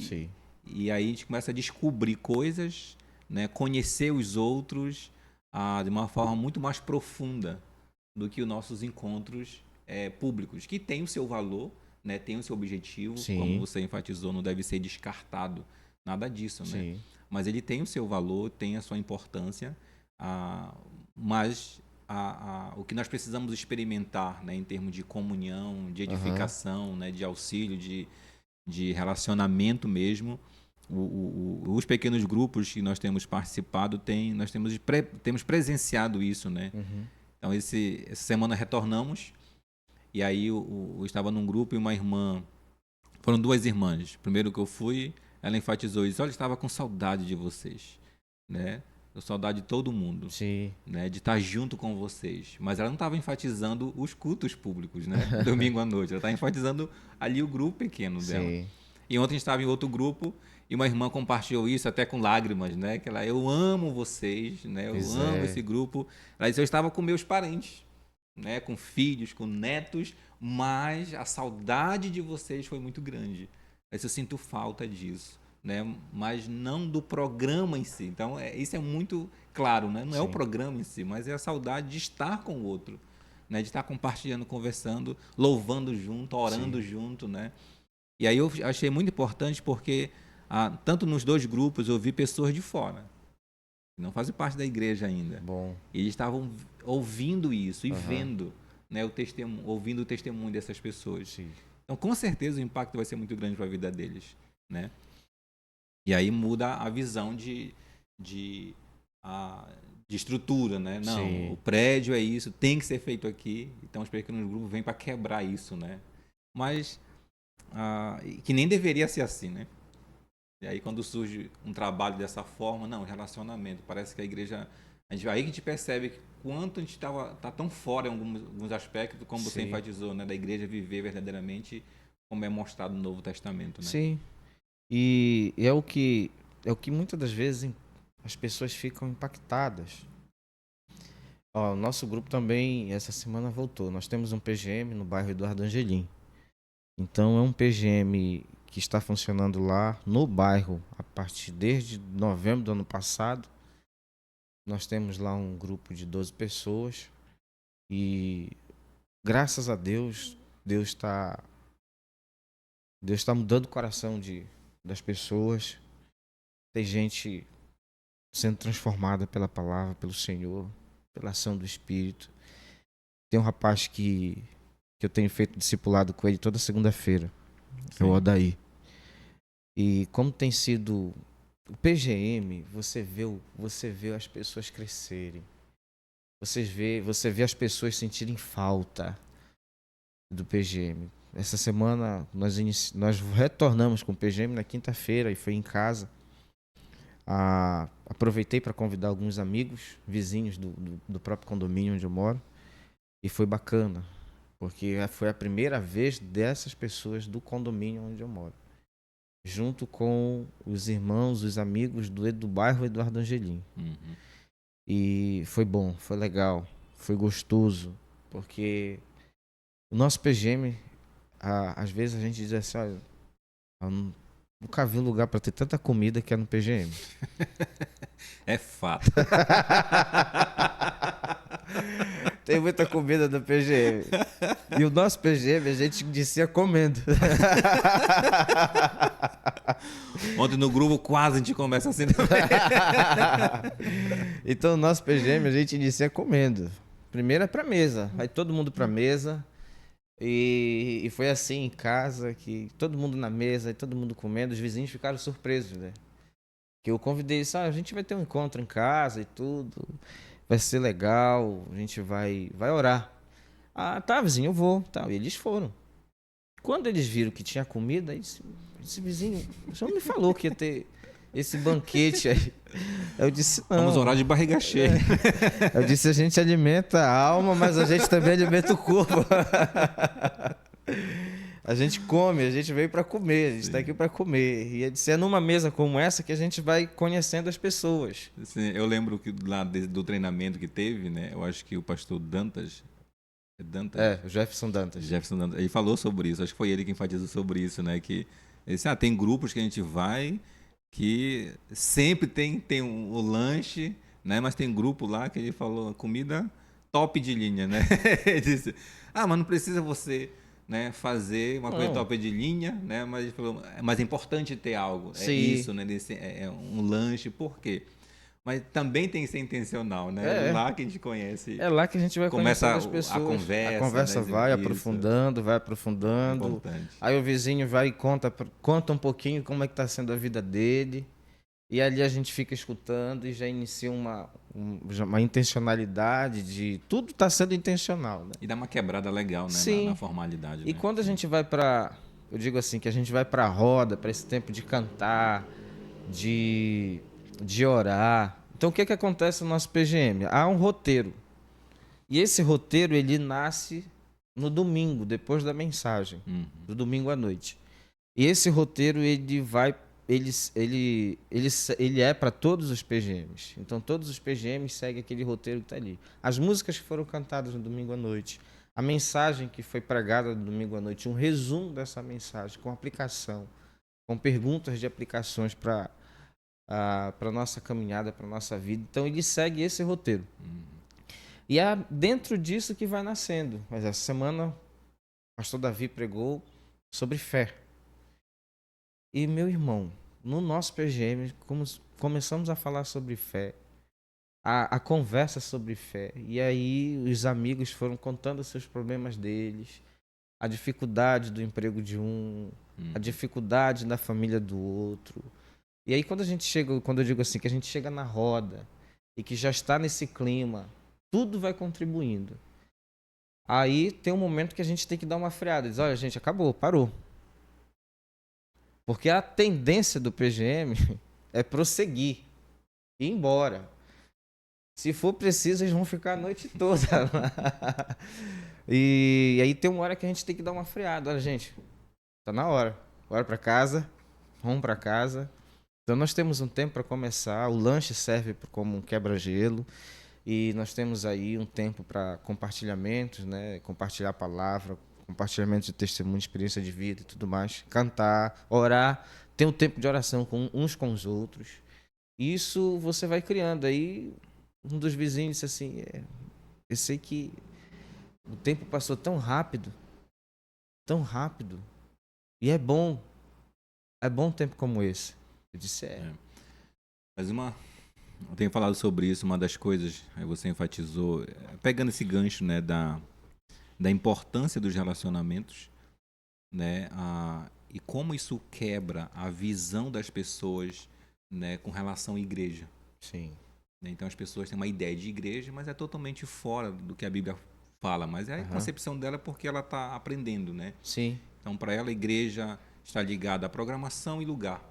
E aí a gente começa a descobrir coisas, né? Conhecer os outros de uma forma muito mais profunda do que os nossos encontros públicos, que tem o seu valor, né? Tem o seu objetivo, como você enfatizou, não deve ser descartado, nada disso, né? Mas ele tem o seu valor, tem a sua importância, mas o que nós precisamos experimentar, né, em termos de comunhão, de edificação, né, de auxílio, de relacionamento mesmo, os pequenos grupos que nós temos participado, nós temos presenciado isso, né? Então, essa semana retornamos, e aí eu estava num grupo e uma irmã, foram duas irmãs. Primeiro que eu fui, ela enfatizou isso: olha, eu estava com saudade de vocês, né? Saudade de todo mundo, né? De estar junto com vocês. Mas ela não estava enfatizando os cultos públicos, né? Domingo à noite. Ela estava enfatizando ali o grupo pequeno dela. E ontem a gente estava em outro grupo e uma irmã compartilhou isso até com lágrimas, né? Que ela: eu amo vocês, né? Eu amo esse grupo. Ela disse: eu estava com meus parentes, né? Com filhos, com netos, mas a saudade de vocês foi muito grande. Aí eu sinto falta disso, né? Mas não do programa em si. Então, isso é muito claro, né? Não é o programa em si, mas é a saudade de estar com o outro, né? De estar compartilhando, conversando, louvando junto, orando junto, né? E aí eu achei muito importante porque, tanto nos dois grupos, eu vi pessoas de fora, que não fazem parte da igreja ainda. E eles estavam ouvindo isso e vendo, né, ouvindo o testemunho dessas pessoas. Então, com certeza, o impacto vai ser muito grande para a vida deles, né? E aí muda a visão de estrutura, né? Não, o prédio é isso, tem que ser feito aqui. Então, os pequenos grupos vêm para quebrar isso, né? Mas que nem deveria ser assim, né? E aí, quando surge um trabalho dessa forma, não, relacionamento. Parece que a igreja... aí que a gente percebe quanto a gente tá tão fora em alguns aspectos, como você enfatizou, né? Da igreja viver verdadeiramente como é mostrado no Novo Testamento, né? Sim. E é o que muitas das vezes as pessoas ficam impactadas. O nosso grupo também, essa semana, voltou. Nós temos um PGM no bairro Eduardo Angelim. Então, é um PGM que está funcionando lá no bairro desde novembro do ano passado. Nós temos lá um grupo de 12 pessoas e, graças a Deus, Deus está mudando o coração das pessoas. Tem gente sendo transformada pela palavra, pelo Senhor, pela ação do Espírito. Tem um rapaz que eu tenho feito discipulado com ele toda segunda-feira, é o Odaí. E como tem sido o PGM, você vê as pessoas crescerem. Você vê as pessoas sentirem falta do PGM. Essa semana nós retornamos com o PGM na quinta-feira e foi em casa. Aproveitei para convidar alguns amigos, vizinhos do próprio condomínio onde eu moro. E foi bacana, porque foi a primeira vez dessas pessoas do condomínio onde eu moro, junto com os irmãos, os amigos do bairro Eduardo Angelim. E foi bom, foi legal, foi gostoso, porque o nosso PGM, às vezes a gente diz assim: olha, eu nunca vi um lugar para ter tanta comida que é no PGM. É fato. Tem muita comida do PGM. E o nosso PGM a gente inicia comendo. Ontem no grupo quase a gente começa assim também. Então o nosso PGM a gente inicia comendo. Primeiro é pra mesa. Vai todo mundo pra mesa. E foi assim em casa, que todo mundo na mesa e todo mundo comendo. Os vizinhos ficaram surpresos, né? Que eu convidei eles, a gente vai ter um encontro em casa e tudo. Vai ser legal, a gente vai orar. Ah, tá, vizinho, eu vou. Tá. E eles foram. Quando eles viram que tinha comida, esse vizinho, o senhor me falou que ia ter esse banquete aí. Eu disse, não. Vamos orar de barriga cheia. Eu disse, a gente alimenta a alma, mas a gente também alimenta o corpo. A gente come, a gente veio para comer, a gente está aqui para comer. E é numa mesa como essa que a gente vai conhecendo as pessoas. Sim, eu lembro que lá do treinamento que teve, né? Eu acho que o pastor Dantas. O Jefferson Dantas. Ele falou sobre isso, acho que foi ele que enfatizou sobre isso, né? Que ele disse, tem grupos que a gente vai que sempre tem o lanche, né? Mas tem grupo lá que ele falou comida top de linha, né? Ele disse, mas não precisa você, né, fazer uma coisa top de linha, né? Mas ele falou, mas é importante ter algo. É isso, né? É um lanche, por quê? Mas também tem que ser intencional, né? É lá que a gente conhece. É lá que a gente vai conhecer as pessoas. A conversa, né? vai aprofundando. É importante. Aí o vizinho vai e conta um pouquinho como é que está sendo a vida dele. E ali a gente fica escutando e já inicia uma intencionalidade de... Tudo está sendo intencional, né? E dá uma quebrada legal, né? Sim. Na formalidade. E né? quando a gente vai para... Eu digo assim, que a gente vai para a roda, para esse tempo de cantar, de orar. Então o que acontece no nosso PGM? Há um roteiro. E esse roteiro, ele nasce no domingo, depois da mensagem. Do domingo à noite. E esse roteiro, ele é para todos os PGMs. Então todos os PGMs seguem aquele roteiro que está ali. As músicas que foram cantadas no domingo à noite, a mensagem que foi pregada no domingo à noite, um resumo dessa mensagem com aplicação, com perguntas de aplicações para a nossa caminhada, para a nossa vida. Então ele segue esse roteiro. E é dentro disso que vai nascendo. Mas essa semana o pastor Davi pregou sobre fé. E, meu irmão, no nosso PGM, começamos a falar sobre fé, a conversa sobre fé. E aí os amigos foram contando os seus problemas deles, a dificuldade do emprego de um, a dificuldade da família do outro. E aí quando eu digo assim, que a gente chega na roda e que já está nesse clima, tudo vai contribuindo. Aí tem um momento que a gente tem que dar uma freada, diz, olha gente, acabou, parou. Porque a tendência do PGM é prosseguir, ir embora. Se for preciso, eles vão ficar a noite toda lá. E aí tem uma hora que a gente tem que dar uma freada. Olha, gente, tá na hora. Bora para casa, vamos para casa. Então nós temos um tempo para começar. O lanche serve como um quebra-gelo. E nós temos aí um tempo para compartilhamentos, né? Compartilhar a palavra, compartilhamento de testemunho, experiência de vida e tudo mais, cantar, orar, ter um tempo de oração uns com os outros. Isso você vai criando. Aí um dos vizinhos disse assim, eu sei que o tempo passou tão rápido, e é bom um tempo como esse. Eu disse, Mas eu tenho falado sobre isso, uma das coisas, aí você enfatizou, pegando esse gancho, né, da importância dos relacionamentos, né, e como isso quebra a visão das pessoas, né, com relação à igreja. Sim. Então as pessoas têm uma ideia de igreja, mas é totalmente fora do que a Bíblia fala, mas é a concepção dela porque ela está aprendendo, né? Sim. Então para ela a igreja está ligada à programação e lugar.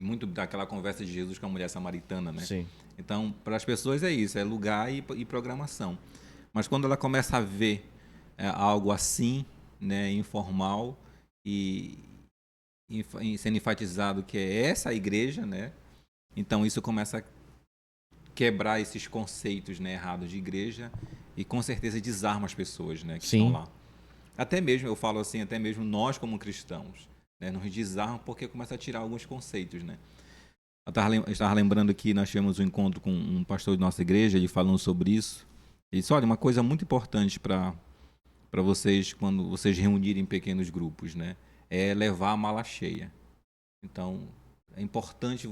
Muito daquela conversa de Jesus com a mulher samaritana, né? Sim. Então para as pessoas é isso, é lugar e programação. Mas quando ela começa a ver algo assim, né, informal e sendo enfatizado que é essa a igreja, né? Então isso começa a quebrar esses conceitos, né, errados de igreja e com certeza desarma as pessoas, né, que estão lá. Até mesmo, eu falo assim, até mesmo nós como cristãos, né, nos desarma porque começa a tirar alguns conceitos, né. Eu estava lembrando que nós tivemos um encontro com um pastor de nossa igreja, ele falando sobre isso, Isso, olha, uma coisa muito importante para vocês, quando vocês reunirem pequenos grupos, né? É levar a mala cheia. Então, é importante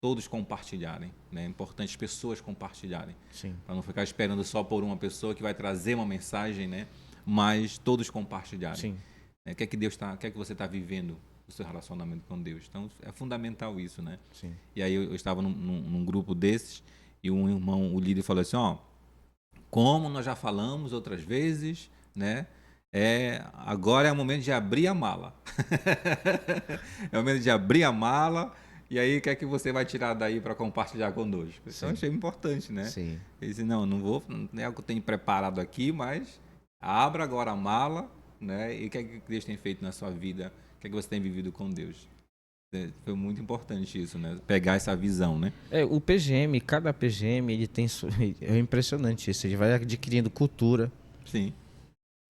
todos compartilharem, né? É importante as pessoas compartilharem. Sim. Para não ficar esperando só por uma pessoa que vai trazer uma mensagem, né? Mas todos compartilharem. Sim. O que é que o que é que você está vivendo no seu relacionamento com Deus? Então, é fundamental isso, né? Sim. E aí eu estava num grupo desses e um irmão, o líder, falou assim, ó, como nós já falamos outras vezes, né? Agora é o momento de abrir a mala. É o momento de abrir a mala. E aí, o que é que você vai tirar daí para compartilhar conosco? Então, eu achei importante, né? Sim. Ele disse, não é o que eu tenho preparado aqui, mas abra agora a mala, né? E o que é que Deus tem feito na sua vida? O que é que você tem vivido com Deus? Foi muito importante isso, né? Pegar essa visão, né? O PGM, cada PGM, ele tem... É impressionante isso. Ele vai adquirindo cultura. Sim.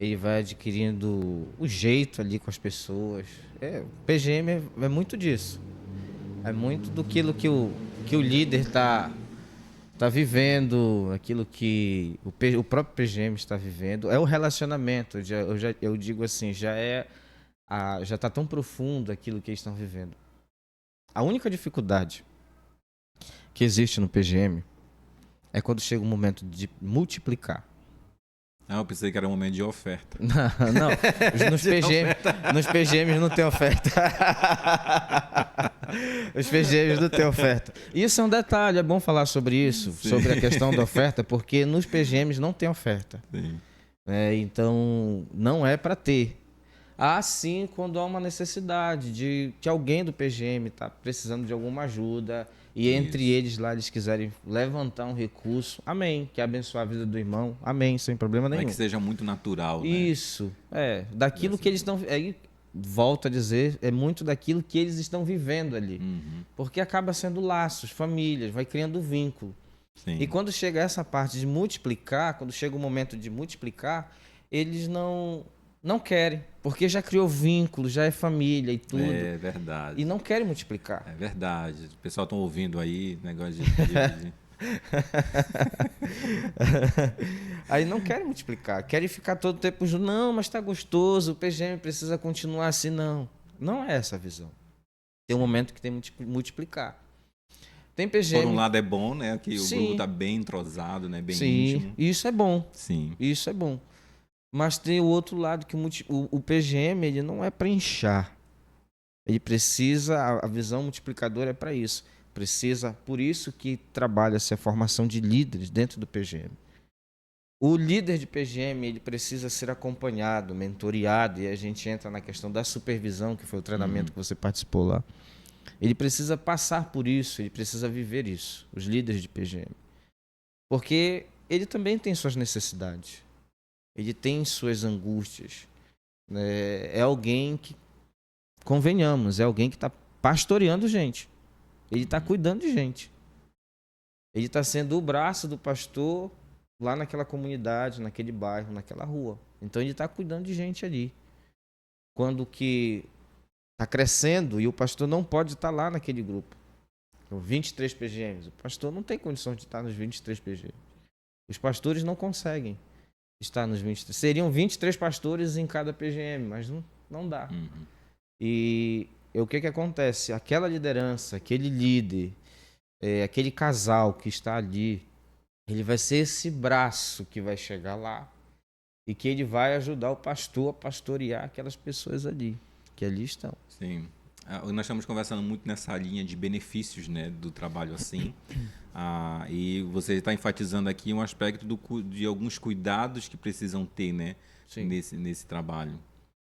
Ele vai adquirindo o jeito ali com as pessoas. O PGM é muito disso. É muito do que o líder tá vivendo, aquilo que o próprio PGM está vivendo. É o relacionamento. Eu digo assim, já está tão profundo aquilo que eles estão vivendo. A única dificuldade que existe no PGM é quando chega o momento de multiplicar. Eu pensei que era um momento de oferta. Não. Nos PGMs não tem oferta. Os PGMs não tem oferta. Isso é um detalhe, é bom falar sobre isso, Sim. sobre a questão da oferta, porque nos PGMs não tem oferta. Sim. Então, não é para ter. Há sim quando há uma necessidade de que alguém do PGM está precisando de alguma ajuda e entre eles lá eles quiserem levantar um recurso, amém, que abençoe a vida do irmão, amém, sem problema nenhum. É que seja muito natural, né? Isso, daquilo que eles estão... Aí, volto a dizer, é muito daquilo que eles estão vivendo ali. Uhum. Porque acaba sendo laços, famílias, vai criando vínculo. Sim. E quando chega essa parte de multiplicar, quando chega o momento de multiplicar, eles não querem, porque já criou vínculo, já é família e tudo. É verdade. E não querem multiplicar. É verdade. O pessoal está ouvindo aí, negócio de... Aí não querem multiplicar, querem ficar todo tempo junto. Não, mas está gostoso, o PGM precisa continuar assim. Não é essa a visão. Tem um momento que tem que multiplicar. Tem PGM... Por um lado é bom, né? Que o Sim. grupo está bem entrosado, né? Bem Sim, íntimo. isso é bom. Sim. Isso é bom. Mas tem o outro lado que o PGM ele não é para inchar. Ele precisa, a visão multiplicadora é para isso. Precisa, por isso que trabalha-se a formação de líderes dentro do PGM. O líder de PGM ele precisa ser acompanhado, mentoreado, e a gente entra na questão da supervisão, que foi o treinamento que você participou lá. Ele precisa passar por isso, ele precisa viver isso, os líderes de PGM. Porque ele também tem suas necessidades, ele tem suas angústias. É alguém que, convenhamos, é alguém que está pastoreando gente. Ele está cuidando de gente. Ele está sendo o braço do pastor lá naquela comunidade, naquele bairro, naquela rua. Então ele está cuidando de gente ali. Quando que está crescendo e o pastor não pode estar lá naquele grupo. 23 PGMs. O pastor não tem condição de estar nos 23 PGMs. Os pastores não conseguem estar nos 23. Seriam 23 pastores em cada PGM, mas não dá. Uhum. E o que acontece? Aquela liderança, aquele líder, aquele casal que está ali, ele vai ser esse braço que vai chegar lá e que ele vai ajudar o pastor a pastorear aquelas pessoas ali, que ali estão. Sim. Nós estamos conversando muito nessa linha de benefícios, né, do trabalho assim. E você está enfatizando aqui um aspecto de alguns cuidados que precisam ter, né, nesse trabalho.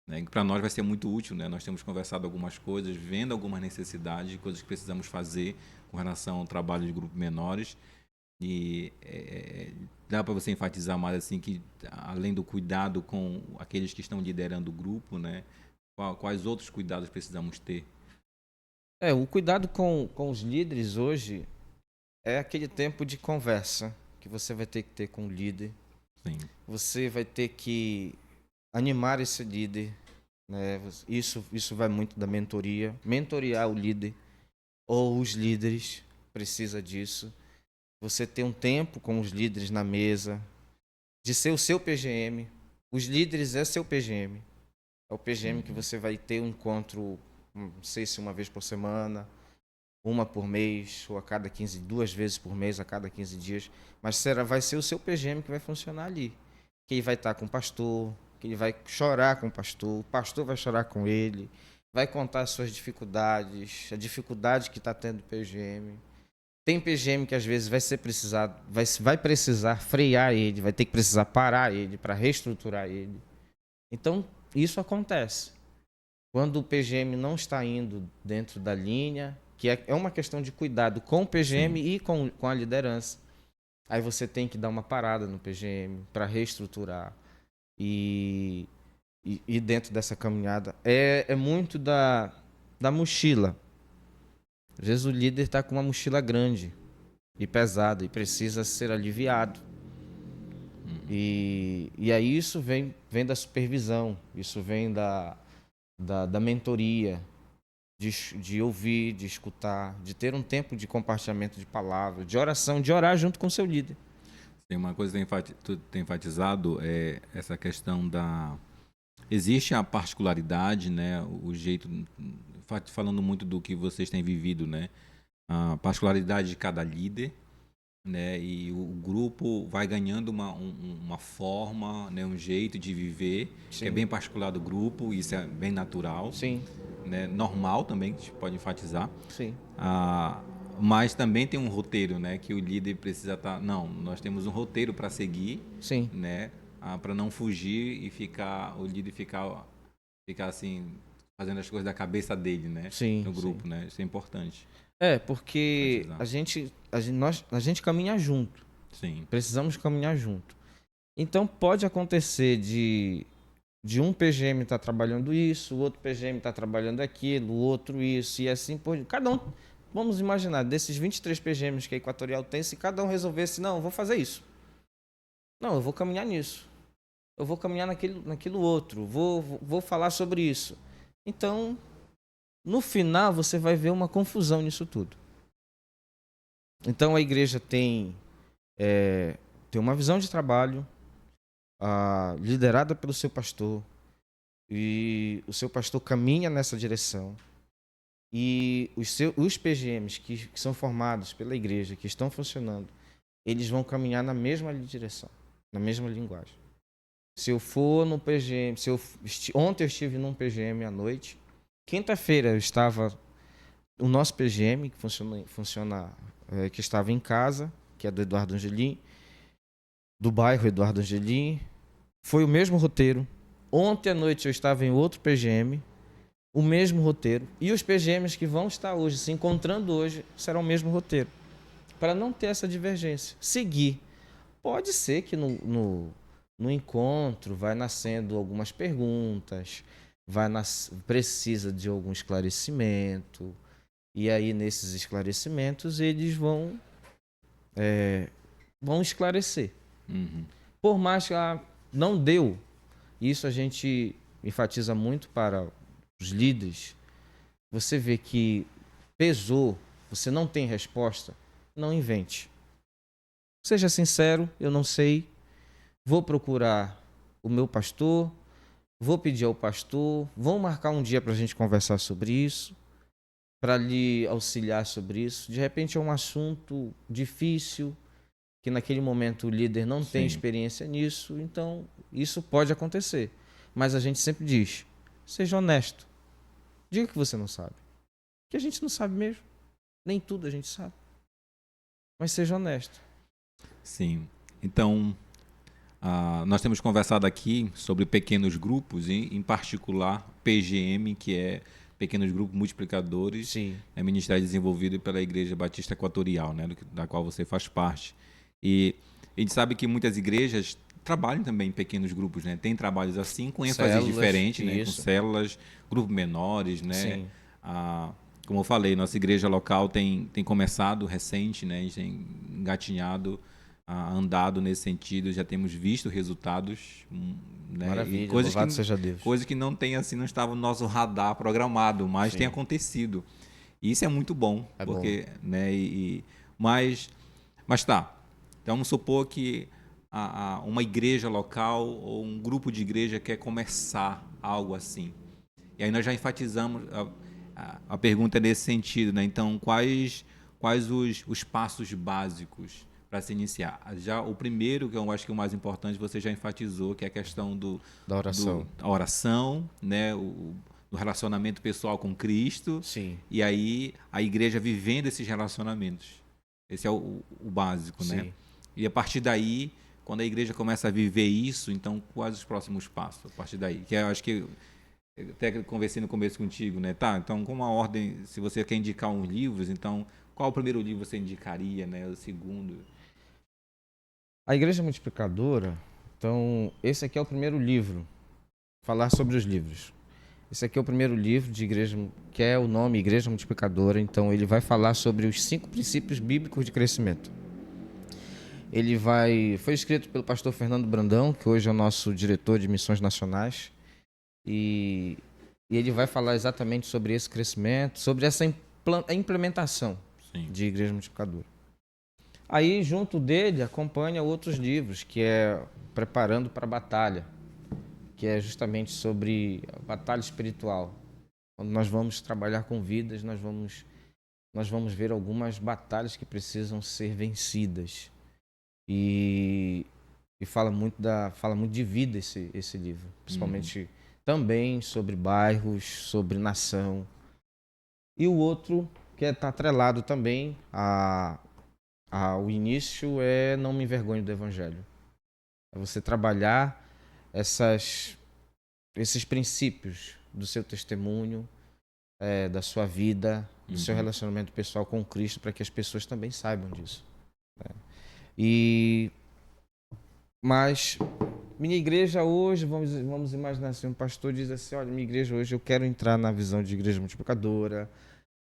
Né? Para nós vai ser muito útil, né? Nós temos conversado algumas coisas, vendo algumas necessidades, coisas que precisamos fazer com relação ao trabalho de grupos menores. E dá para você enfatizar mais assim que, além do cuidado com aqueles que estão liderando o grupo, né? Quais outros cuidados precisamos ter? O cuidado com os líderes hoje é aquele tempo de conversa que você vai ter que ter com o líder. Sim. Você vai ter que animar esse líder, né? Isso vai muito da mentoria. Mentorear o líder ou os líderes precisa disso. Você ter um tempo com os líderes na mesa, de ser o seu PGM. Os líderes é seu PGM. É o PGM que você vai ter um encontro, não sei se uma vez por semana, uma por mês, ou a cada 15, 2 vezes por mês, a cada 15 dias. Mas vai ser o seu PGM que vai funcionar ali. Que ele vai estar com o pastor, que ele vai chorar com o pastor vai chorar com ele, vai contar as suas dificuldades, a dificuldade que está tendo o PGM. Tem PGM que às vezes vai precisar frear ele, vai ter que precisar parar ele para reestruturar ele. Então, isso acontece. Quando o PGM não está indo dentro da linha, que é uma questão de cuidado com o PGM e com a liderança. Aí você tem que dar uma parada no PGM para reestruturar. E dentro dessa caminhada é muito da mochila. Às vezes o líder está com uma mochila grande e pesada e precisa ser aliviado. E aí isso vem da supervisão, isso vem da mentoria, de ouvir, de escutar, de ter um tempo de compartilhamento de palavras, de oração, de orar junto com o seu líder. Tem uma coisa que tu tem enfatizado, é essa questão da... Existe a particularidade, né? O jeito... Falando muito do que vocês têm vivido, né? A particularidade de cada líder, né? E o grupo vai ganhando uma forma, né? Um jeito de viver, Sim. que é bem particular do grupo, isso é bem natural. Sim. Né? Normal também, que a gente pode enfatizar. Sim. Mas também tem um roteiro, né? Que o líder precisa estar... Não, nós temos um roteiro para seguir. Sim. Né? Para não fugir e o líder ficar assim, fazendo as coisas da cabeça dele, né? Sim, no grupo, sim. né? Isso é importante. Porque a gente caminha junto. Sim. Precisamos caminhar junto. Então pode acontecer de um PGM estar trabalhando isso, o outro PGM está trabalhando aquilo, o outro isso, e assim por cada um. Vamos imaginar, desses 23 PGMs que a Equatorial tem, se cada um resolvesse, não, eu vou fazer isso. Não, eu vou caminhar nisso. Eu vou caminhar naquilo outro. Vou falar sobre isso. Então, no final, você vai ver uma confusão nisso tudo. Então, a igreja tem uma visão de trabalho liderada pelo seu pastor. E o seu pastor caminha nessa direção. E os PGMs que são formados pela igreja, que estão funcionando, eles vão caminhar na mesma direção, na mesma linguagem. Se eu for no PGM, ontem eu estive num PGM à noite, quinta-feira eu estava o nosso PGM, que funciona que estava em casa, que é do Eduardo Angelim, do bairro Eduardo Angelim, foi o mesmo roteiro. Ontem à noite eu estava em outro PGM, o mesmo roteiro. E os PGMs que vão estar hoje, se encontrando hoje, serão o mesmo roteiro. Para não ter essa divergência. Seguir. Pode ser que no encontro vai nascendo algumas perguntas, precisa de algum esclarecimento. E aí, nesses esclarecimentos, eles vão esclarecer. Uhum. Por mais que não deu, isso a gente enfatiza muito para os líderes. Você vê que pesou, você não tem resposta, não invente. Seja sincero, eu não sei, vou procurar o meu pastor, vou pedir ao pastor, vamos marcar um dia para a gente conversar sobre isso, para lhe auxiliar sobre isso. De repente é um assunto difícil, que naquele momento o líder não tem experiência nisso, então isso pode acontecer. Mas a gente sempre diz, seja honesto. Diga que você não sabe. Que a gente não sabe mesmo. Nem tudo a gente sabe. Mas seja honesto. Sim. Então, nós temos conversado aqui sobre pequenos grupos, em particular PGM, que é Pequenos Grupos Multiplicadores. Sim. É ministério desenvolvido pela Igreja Batista Equatorial, né, da qual você faz parte. E a gente sabe que muitas igrejas trabalham também em pequenos grupos, né? Tem trabalhos assim, com ênfase diferente, né? Com células, grupos menores, né? Sim. Como eu falei, nossa igreja local tem começado recente, né? A gente tem engatinhado, andado nesse sentido, já temos visto resultados, né? Maravilha, louvado seja Deus. Coisas que não estava no nosso radar programado, mas tem acontecido. E isso é muito bom, porque, bom. Né? Mas tá. Então, vamos supor que uma igreja local ou um grupo de igreja quer começar algo assim? E aí nós já enfatizamos, a pergunta é nesse sentido, né? Então, quais os passos básicos para se iniciar? Já o primeiro, que eu acho que é o mais importante, você já enfatizou, que é a questão Da oração. a oração, né? Do relacionamento pessoal com Cristo, Sim. e aí a igreja vivendo esses relacionamentos. Esse é o básico, né? Sim. E a partir daí, quando a igreja começa a viver isso, então quais os próximos passos a partir daí? Que eu acho que eu até conversei no começo contigo, né? Tá, então com uma ordem, se você quer indicar uns livros, então qual o primeiro livro você indicaria, né? O segundo? A Igreja Multiplicadora, então, esse aqui é o primeiro livro, falar sobre os livros. Esse aqui é o primeiro livro de igreja, que é o nome Igreja Multiplicadora, então ele vai falar sobre os 5 princípios bíblicos de crescimento. Foi escrito pelo pastor Fernando Brandão, que hoje é o nosso diretor de missões nacionais, e ele vai falar exatamente sobre esse crescimento, sobre essa implementação Sim. de Igreja Multiplicadora. Aí, junto dele, acompanha outros livros, que é Preparando para a Batalha, que é justamente sobre a batalha espiritual. Quando nós vamos trabalhar com vidas, nós vamos ver algumas batalhas que precisam ser vencidas. E fala muito de vida esse livro, principalmente também sobre bairros, sobre nação. E o outro, que está atrelado também ao início, é Não Me Envergonhe do Evangelho. É você trabalhar esses princípios do seu testemunho, da sua vida, do seu relacionamento pessoal com Cristo, para que as pessoas também saibam disso. Né? Mas minha igreja hoje, vamos imaginar assim, um pastor diz assim, olha, minha igreja hoje, eu quero entrar na visão de igreja multiplicadora,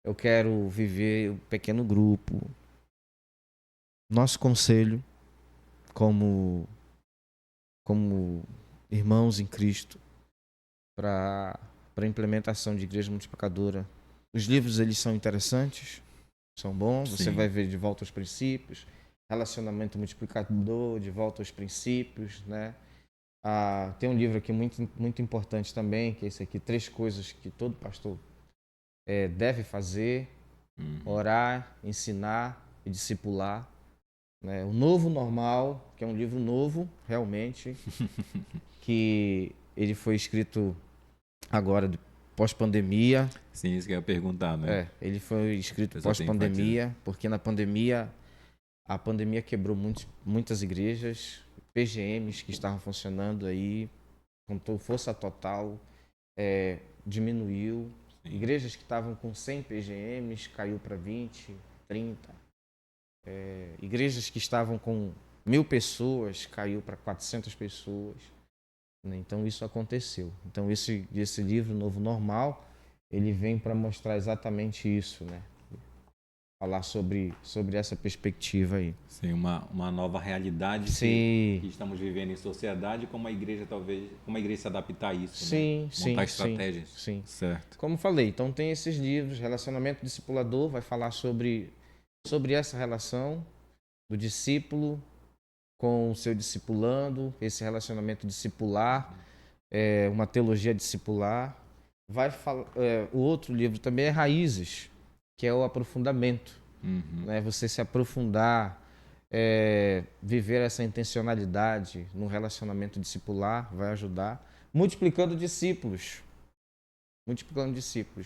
eu quero viver um pequeno grupo. Nosso conselho, como irmãos em Cristo, para a implementação de igreja multiplicadora. Os livros, eles são interessantes, são bons, Sim. Você vai ver de volta aos princípios, relacionamento multiplicador, de volta aos princípios, né? Tem um livro aqui muito, muito importante também, que é esse aqui, 3 coisas que todo pastor deve fazer: orar, ensinar e discipular. Né? O Novo Normal, que é um livro novo, realmente, que ele foi escrito agora, pós-pandemia. Sim, isso que eu ia perguntar, né? Ele foi escrito pós-pandemia, porque na pandemia, a pandemia quebrou muitas igrejas, PGMs que estavam funcionando aí, com força total, diminuiu. Sim. Igrejas que estavam com 100 PGMs caiu para 20, 30. Igrejas que estavam com 1.000 pessoas caiu para 400 pessoas. Então isso aconteceu. Então esse livro Novo Normal, ele vem para mostrar exatamente isso, né? Falar sobre essa perspectiva aí. Sim, uma nova realidade sim. Que estamos vivendo em sociedade, como a igreja se adaptar a isso, sim, né? Sim, montar estratégias. Sim. Certo. Como falei, então tem esses livros, Relacionamento Discipulador, vai falar sobre essa relação do discípulo com o seu discipulando, esse relacionamento discipular, uma teologia discipular. O outro livro também é Raízes, que é o aprofundamento. Né? Você se aprofundar, viver essa intencionalidade no relacionamento discipular vai ajudar. Multiplicando discípulos,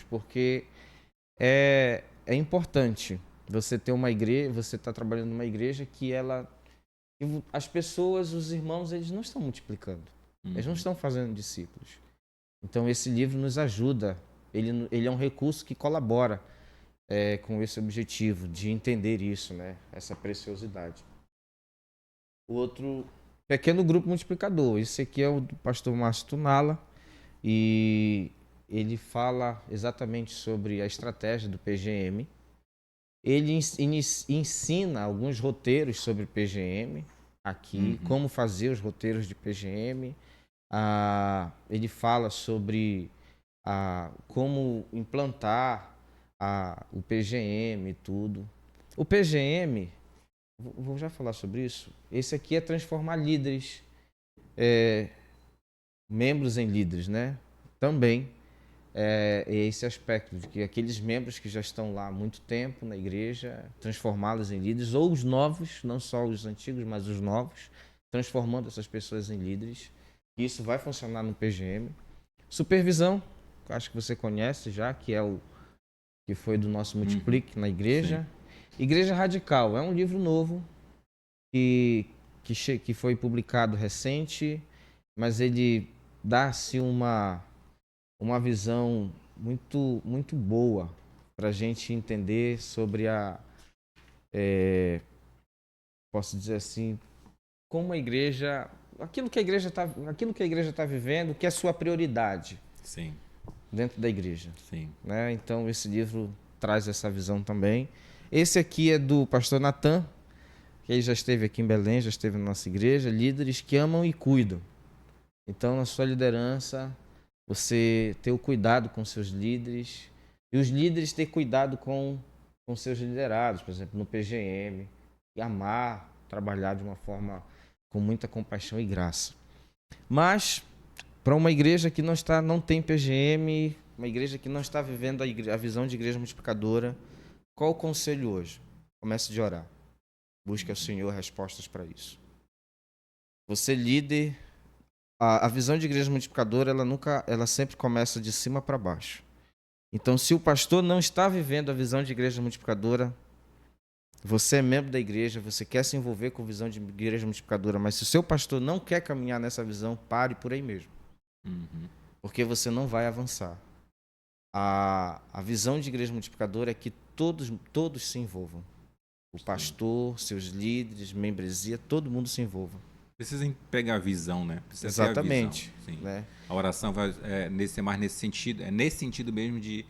porque é importante você ter uma igreja, você está trabalhando numa igreja que as pessoas, os irmãos, eles não estão multiplicando. Eles não estão fazendo discípulos. Então esse livro nos ajuda. Ele é um recurso que colabora com esse objetivo de entender isso, né? Essa preciosidade. O outro, Pequeno Grupo Multiplicador. Esse aqui é o do pastor Márcio Tunala e ele fala exatamente sobre a estratégia do PGM. Ele ensina alguns roteiros sobre PGM aqui, como fazer os roteiros de PGM. Ele fala sobre como implantar o PGM e tudo. O PGM, vou já falar sobre isso. Esse aqui é transformar líderes, membros em líderes, né? Também é esse aspecto de que aqueles membros que já estão lá há muito tempo na igreja, transformá-los em líderes, ou os novos, não só os antigos, mas os novos, transformando essas pessoas em líderes. Isso vai funcionar no PGM. Supervisão, acho que você conhece já, que é o que foi do nosso Multiplique na igreja. Sim. Igreja Radical é um livro novo que foi publicado recente, mas ele dá-se uma visão muito boa para a gente entender sobre posso dizer assim, como a igreja, aquilo que a igreja está vivendo, que é a sua prioridade. Sim. Dentro da igreja. Sim. Né? Então esse livro traz essa visão também. Esse aqui é do pastor Natan, que ele já esteve aqui em Belém, já esteve na nossa igreja, líderes que amam e cuidam. Então, na sua liderança, você ter o cuidado com seus líderes e os líderes ter cuidado com seus liderados, por exemplo, no PGM, e amar, trabalhar de uma forma com muita compaixão e graça. Mas para uma igreja que não tem PGM, uma igreja que não está vivendo a visão de igreja multiplicadora, qual o conselho hoje? Comece de orar. Busque ao Senhor respostas para isso. Você líder, a visão de igreja multiplicadora, ela sempre começa de cima para baixo. Então, se o pastor não está vivendo a visão de igreja multiplicadora, você é membro da igreja, você quer se envolver com a visão de igreja multiplicadora, mas se o seu pastor não quer caminhar nessa visão, pare por aí mesmo. Porque você não vai avançar. A visão de igreja multiplicadora é que todos se envolvam. O pastor, seus líderes, membresia, todo mundo se envolva. Precisa pegar a visão, né? Precisa Exatamente. Ter a visão, né? A oração vai mais nesse sentido. É nesse sentido mesmo de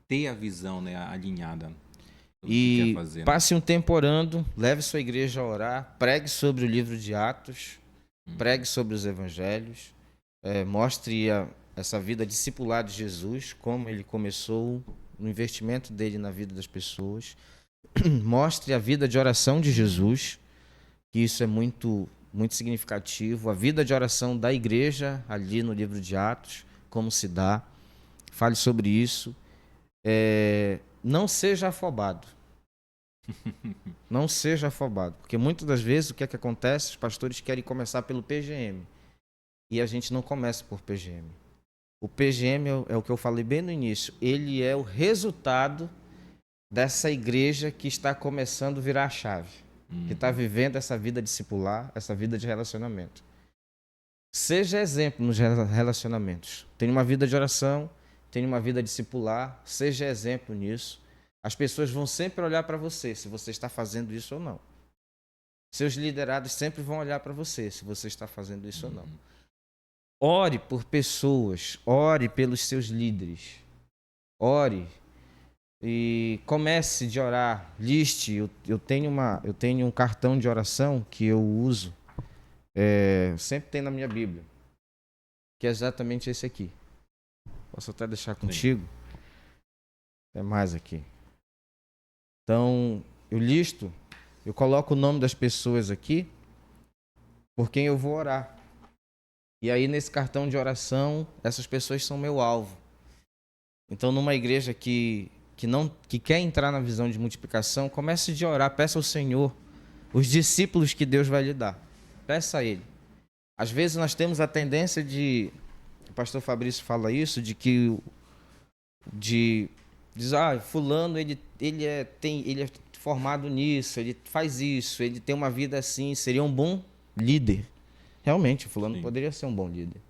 ter a visão, né, alinhada. E quer fazer, passe um tempo orando, leve sua igreja a orar, pregue sobre o livro de Atos, pregue sobre os evangelhos, mostre essa vida discipular de Jesus, como ele começou, no investimento dele na vida das pessoas. Mostre a vida de oração de Jesus, que isso é muito, muito significativo. A vida de oração da igreja, ali no livro de Atos, como se dá. Fale sobre isso. Não seja afobado. Não seja afobado. Porque muitas das vezes o que é que acontece? Os pastores querem começar pelo PGM. E a gente não começa por PGM. O PGM é o que eu falei bem no início. Ele é o resultado dessa igreja que está começando a virar a chave. Que está vivendo essa vida discipular, essa vida de relacionamento. Seja exemplo nos relacionamentos. Tenha uma vida de oração, tenha uma vida discipular, seja exemplo nisso. As pessoas vão sempre olhar para você, se você está fazendo isso ou não. Seus liderados sempre vão olhar para você, se você está fazendo isso ou não. Ore por pessoas, ore pelos seus líderes. Ore e comece de orar. Liste. Eu tenho um cartão de oração que eu uso, sempre tem na minha Bíblia, que é exatamente esse aqui. Posso até deixar contigo? Tem mais aqui. Então, eu listo, eu coloco o nome das pessoas aqui por quem eu vou orar. E aí, nesse cartão de oração, essas pessoas são meu alvo. Então, numa igreja que quer entrar na visão de multiplicação, comece de orar, peça ao Senhor os discípulos que Deus vai lhe dar. Peça a Ele. Às vezes nós temos a tendência o pastor Fabrício fala isso, diz, fulano ele é formado nisso, ele faz isso, ele tem uma vida assim, seria um bom líder. Realmente, fulano Sim. poderia ser um bom líder.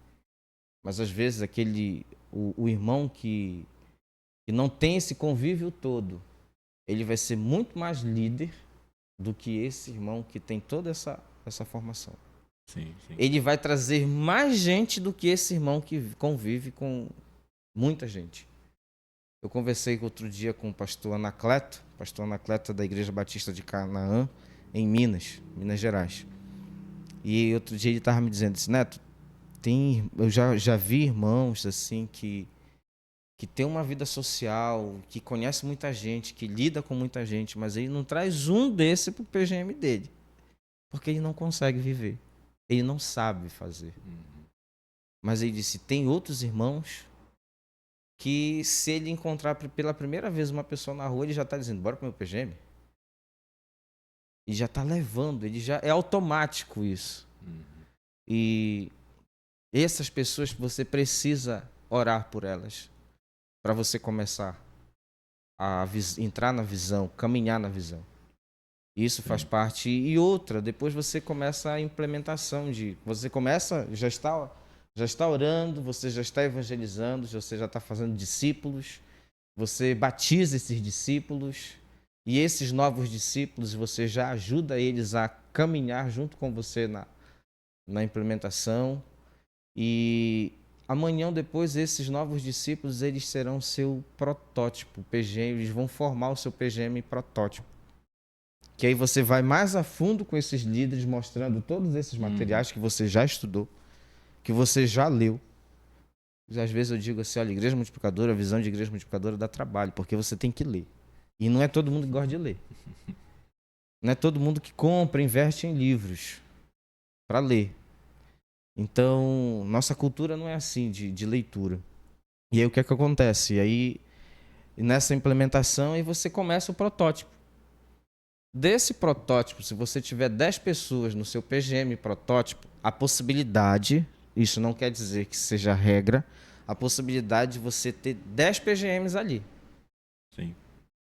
Mas às vezes o irmão que não tem esse convívio todo, ele vai ser muito mais líder do que esse irmão que tem toda essa formação. Sim. Ele vai trazer mais gente do que esse irmão que convive com muita gente. Eu conversei outro dia com o pastor Anacleto da Igreja Batista de Canaã, em Minas Gerais. E outro dia ele estava me dizendo assim, Neto, eu já vi irmãos assim que que tem uma vida social, que conhece muita gente, que lida com muita gente, mas ele não traz um desse para o PGM dele, porque ele não consegue viver, ele não sabe fazer. Mas ele disse, tem outros irmãos que se ele encontrar pela primeira vez uma pessoa na rua, ele já está dizendo, bora para o meu PGM. E já está levando, ele já é automático isso. E essas pessoas, você precisa orar por elas, para você começar a entrar na visão, caminhar na visão. Isso faz parte. E outra, depois você começa a implementação você começa, já está orando, você já está evangelizando, você já está fazendo discípulos, você batiza esses discípulos, e esses novos discípulos, você já ajuda eles a caminhar junto com você na implementação. E amanhã depois, esses novos discípulos, eles serão seu protótipo, PGM, eles vão formar o seu PGM protótipo. Que aí você vai mais a fundo com esses líderes, mostrando todos esses materiais que você já estudou, que você já leu. Às vezes eu digo assim, olha, igreja multiplicadora, a visão de igreja multiplicadora dá trabalho, porque você tem que ler. E não é todo mundo que gosta de ler. Não é todo mundo que compra, investe em livros para ler. Então, nossa cultura não é assim de leitura. E aí o que é que acontece? E aí, nessa implementação, aí você começa o protótipo. Desse protótipo, se você tiver 10 pessoas no seu PGM protótipo, a possibilidade, isso não quer dizer que seja regra, a possibilidade de você ter 10 PGMs ali. Sim.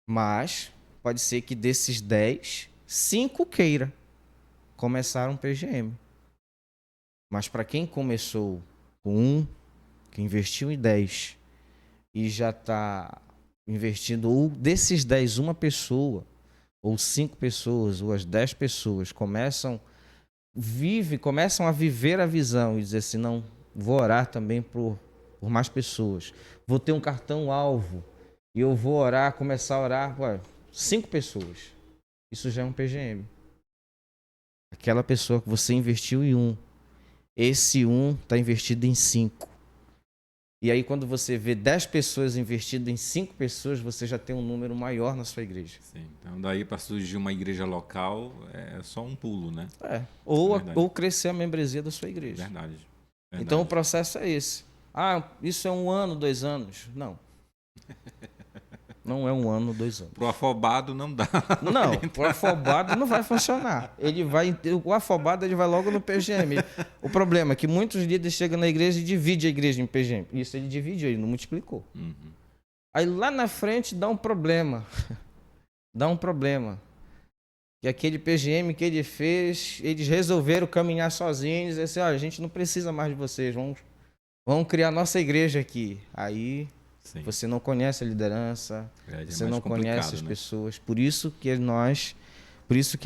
Mas pode ser que desses 10, 5 queira começar um PGM. Mas para quem começou com 1, que investiu em 10 e já está investindo, ou desses 10, uma pessoa, ou 5 pessoas, ou as 10 pessoas começam a viver a visão e dizer assim, não, vou orar também por mais pessoas. Vou ter um cartão-alvo e eu vou orar, começar a orar por 5 pessoas. Isso já é um PGM. Aquela pessoa que você investiu em 1, esse 1 está investido em 5. E aí quando você vê 10 pessoas investidas em 5 pessoas, você já tem um número maior na sua igreja. Sim. Então daí para surgir uma igreja local é só um pulo, né? Ou crescer a membresia da sua igreja. Verdade. Então o processo é esse. Isso é 1 ano, 2 anos. Não. Não é 1 ano, 2 anos. Pro afobado não dá. Não, pro afobado não vai funcionar. O afobado ele vai logo no PGM. O problema é que muitos líderes chegam na igreja e dividem a igreja em PGM. Isso ele dividiu, ele não multiplicou. Aí lá na frente dá um problema. Dá um problema. Que aquele PGM que ele fez, eles resolveram caminhar sozinhos e dizer assim, a gente não precisa mais de vocês, vamos criar nossa igreja aqui. Aí Sim. você não conhece a liderança, você não conhece as pessoas. Por isso que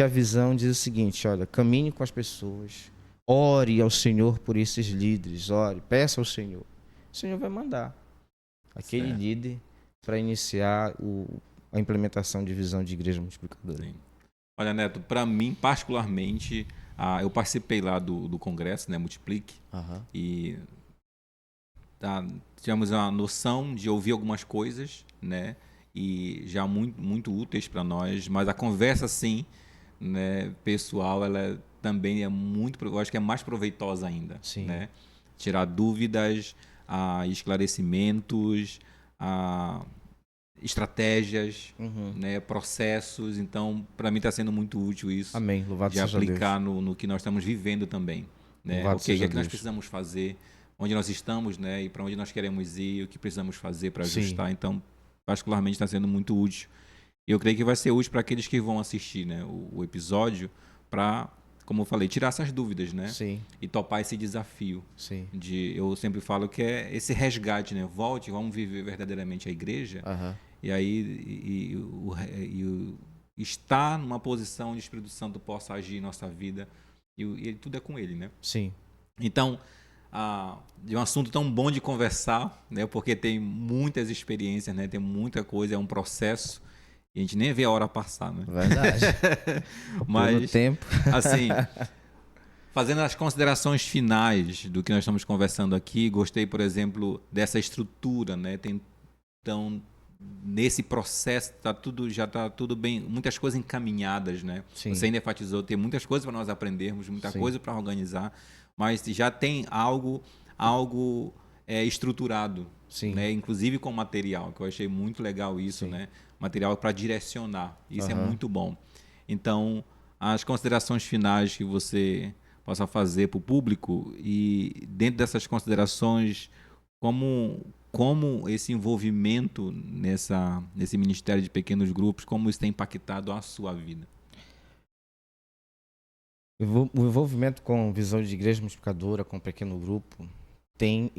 a visão diz o seguinte, olha, caminhe com as pessoas, ore ao Senhor por esses líderes, peça ao Senhor. O Senhor vai mandar aquele líder para iniciar a implementação de visão de igreja multiplicadora. Sim. Olha, Neto, para mim, particularmente, eu participei lá do congresso, né, Multiplique, e tivemos a noção de ouvir algumas coisas, né, e já muito úteis para nós, mas a conversa, sim, né, pessoal, ela também é eu acho que é mais proveitosa ainda. Sim. Né? Tirar dúvidas, esclarecimentos, estratégias, né, processos. Então, para mim está sendo muito útil isso. Amém. Louvado seja Deus. De aplicar no que nós estamos vivendo também. Né? O que é que nós precisamos fazer, onde nós estamos, né, e para onde nós queremos ir, o que precisamos fazer para ajustar. Sim. Então, particularmente está sendo muito útil. E eu creio que vai ser útil para aqueles que vão assistir, né, o episódio, para, como eu falei, tirar essas dúvidas, né? Sim. E topar esse desafio. Sim. Eu sempre falo que é esse resgate, né? Volte, vamos viver verdadeiramente a igreja. E aí estar numa posição de o Espírito Santo possa agir em nossa vida. E tudo é com ele, né? Sim. Então, de um assunto tão bom de conversar, né? Porque tem muitas experiências, né? Tem muita coisa, é um processo. E a gente nem vê a hora passar, né? Verdade. Mas, pelo tempo. Assim, fazendo as considerações finais do que nós estamos conversando aqui, gostei, por exemplo, dessa estrutura, né? Tem Então, nesse processo já está tudo bem, muitas coisas encaminhadas, né? Sim. Você ainda enfatizou, tem muitas coisas para nós aprendermos, muita Sim. coisa para organizar, mas já tem algo estruturado, Sim. né? Inclusive com material, que eu achei muito legal isso, Sim. né? Material para direcionar, isso é Aham. muito bom. Então, as considerações finais que você possa fazer para o público e dentro dessas considerações, como esse envolvimento nesse Ministério de Pequenos Grupos, como isso tem impactado a sua vida? O envolvimento com visão de igreja multiplicadora, com pequeno grupo, tem,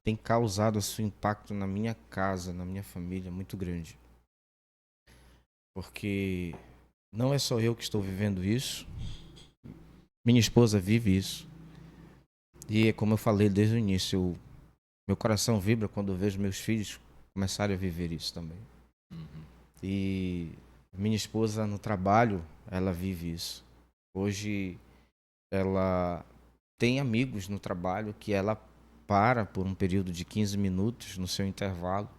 tem causado seu impacto na minha casa, na minha família, muito grande. Porque não é só eu que estou vivendo isso, minha esposa vive isso. E é como eu falei desde o início, meu coração vibra quando eu vejo meus filhos começarem a viver isso também. E minha esposa no trabalho, ela vive isso. Hoje ela tem amigos no trabalho que ela para por um período de 15 minutos no seu intervalo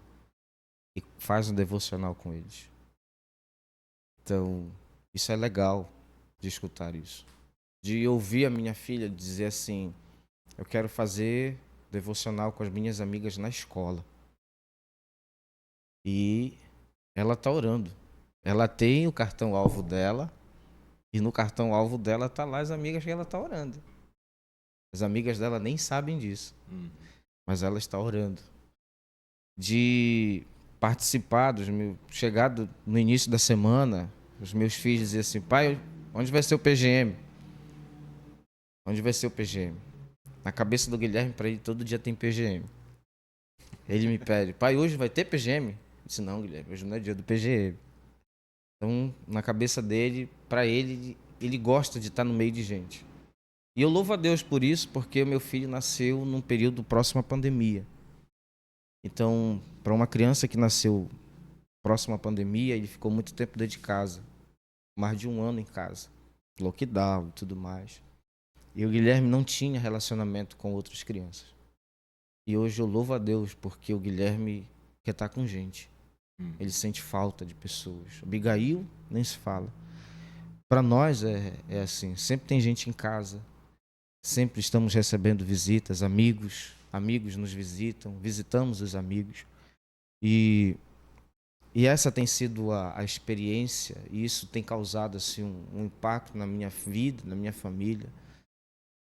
e faz um devocional com eles. Então, isso é legal de escutar isso. De ouvir a minha filha dizer assim, eu quero fazer devocional com as minhas amigas na escola. E ela está orando. Ela tem o cartão-alvo dela e no cartão-alvo dela tá lá as amigas que ela está orando. As amigas dela nem sabem disso, mas ela está orando. De participar chegado no início da semana, os meus filhos diziam assim, pai, onde vai ser o PGM? Onde vai ser o PGM? Na cabeça do Guilherme, para ele, todo dia tem PGM. Ele me pede, pai, hoje vai ter PGM? Eu disse, não, Guilherme, hoje não é dia do PGM. Então, na cabeça dele, para ele, ele gosta de estar no meio de gente. E eu louvo a Deus por isso, porque meu filho nasceu num período próximo à pandemia. Então, para uma criança que nasceu próximo à pandemia, ele ficou muito tempo dentro de casa. Mais de um ano em casa. Lockdown e tudo mais. E o Guilherme não tinha relacionamento com outras crianças. E hoje eu louvo a Deus porque o Guilherme quer estar com gente. Ele sente falta de pessoas. Abigail nem se fala. Para nós é assim, sempre tem gente em casa. Sempre estamos recebendo visitas, amigos nos visitam, visitamos os amigos. E essa tem sido a experiência, e isso tem causado assim, um impacto na minha vida, na minha família,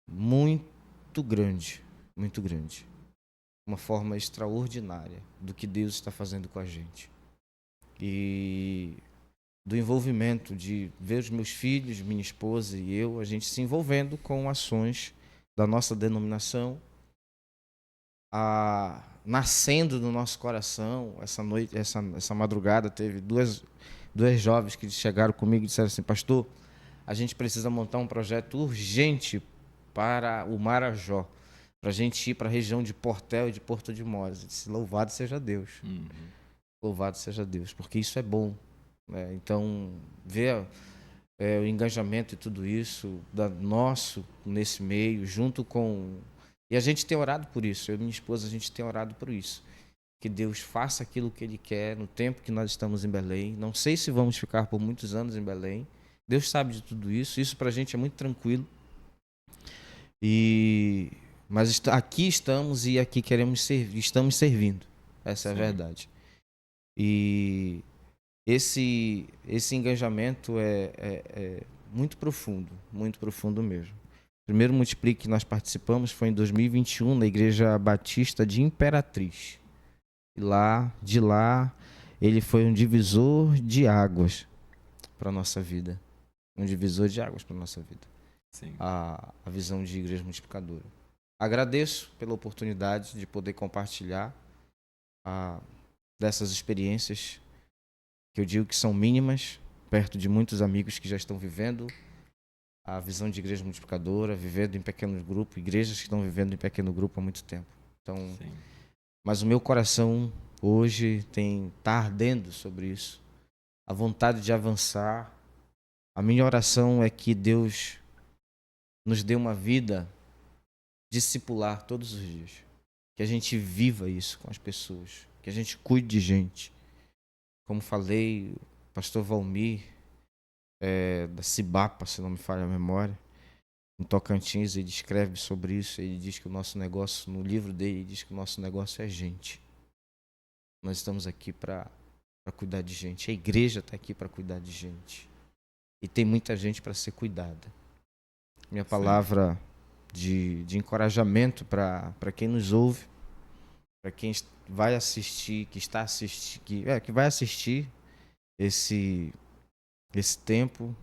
muito grande, muito grande. Uma forma extraordinária do que Deus está fazendo com a gente. E do envolvimento de ver os meus filhos, minha esposa e eu, a gente se envolvendo com ações da nossa denominação, nascendo no nosso coração. Essa noite, essa madrugada, teve duas jovens que chegaram comigo e disseram assim, pastor, a gente precisa montar um projeto urgente para o Marajó, para a gente ir para a região de Portel e de Porto de Mós. Eu disse, louvado seja Deus. Louvado seja Deus, porque isso é bom. Né? Então, ver o engajamento e tudo isso nosso nesse meio, junto com... E a gente tem orado por isso, eu e minha esposa, a gente tem orado por isso. Que Deus faça aquilo que Ele quer no tempo que nós estamos em Belém. Não sei se vamos ficar por muitos anos em Belém. Deus sabe de tudo isso. Isso para a gente é muito tranquilo. Mas aqui estamos e aqui queremos servir. Estamos servindo. Essa é a verdade. E esse engajamento é muito profundo mesmo. O primeiro Multiplique que nós participamos foi em 2021 na Igreja Batista de Imperatriz. E de lá, ele foi um divisor de águas para a nossa vida. Um divisor de águas para a nossa vida. Sim. A visão de igreja multiplicadora. Agradeço pela oportunidade de poder compartilhar dessas experiências que eu digo que são mínimas, perto de muitos amigos que já estão vivendo a visão de igreja multiplicadora, vivendo em pequenos grupos, igrejas que estão vivendo em pequeno grupo há muito tempo. Então, Sim. Mas o meu coração hoje está ardendo sobre isso. A vontade de avançar. A minha oração é que Deus nos dê uma vida discipular todos os dias. Que a gente viva isso com as pessoas. que a gente cuide de gente. Como falei, o pastor Valmir, da Cibapa, se não me falha a memória, em Tocantins, ele escreve sobre isso. Ele diz que o nosso negócio, no livro dele, ele diz que o nosso negócio é gente. Nós estamos aqui para cuidar de gente. A igreja está aqui para cuidar de gente. E tem muita gente para ser cuidada. Minha palavra de encorajamento para quem nos ouve, para quem vai assistir, que vai assistir esse tempo,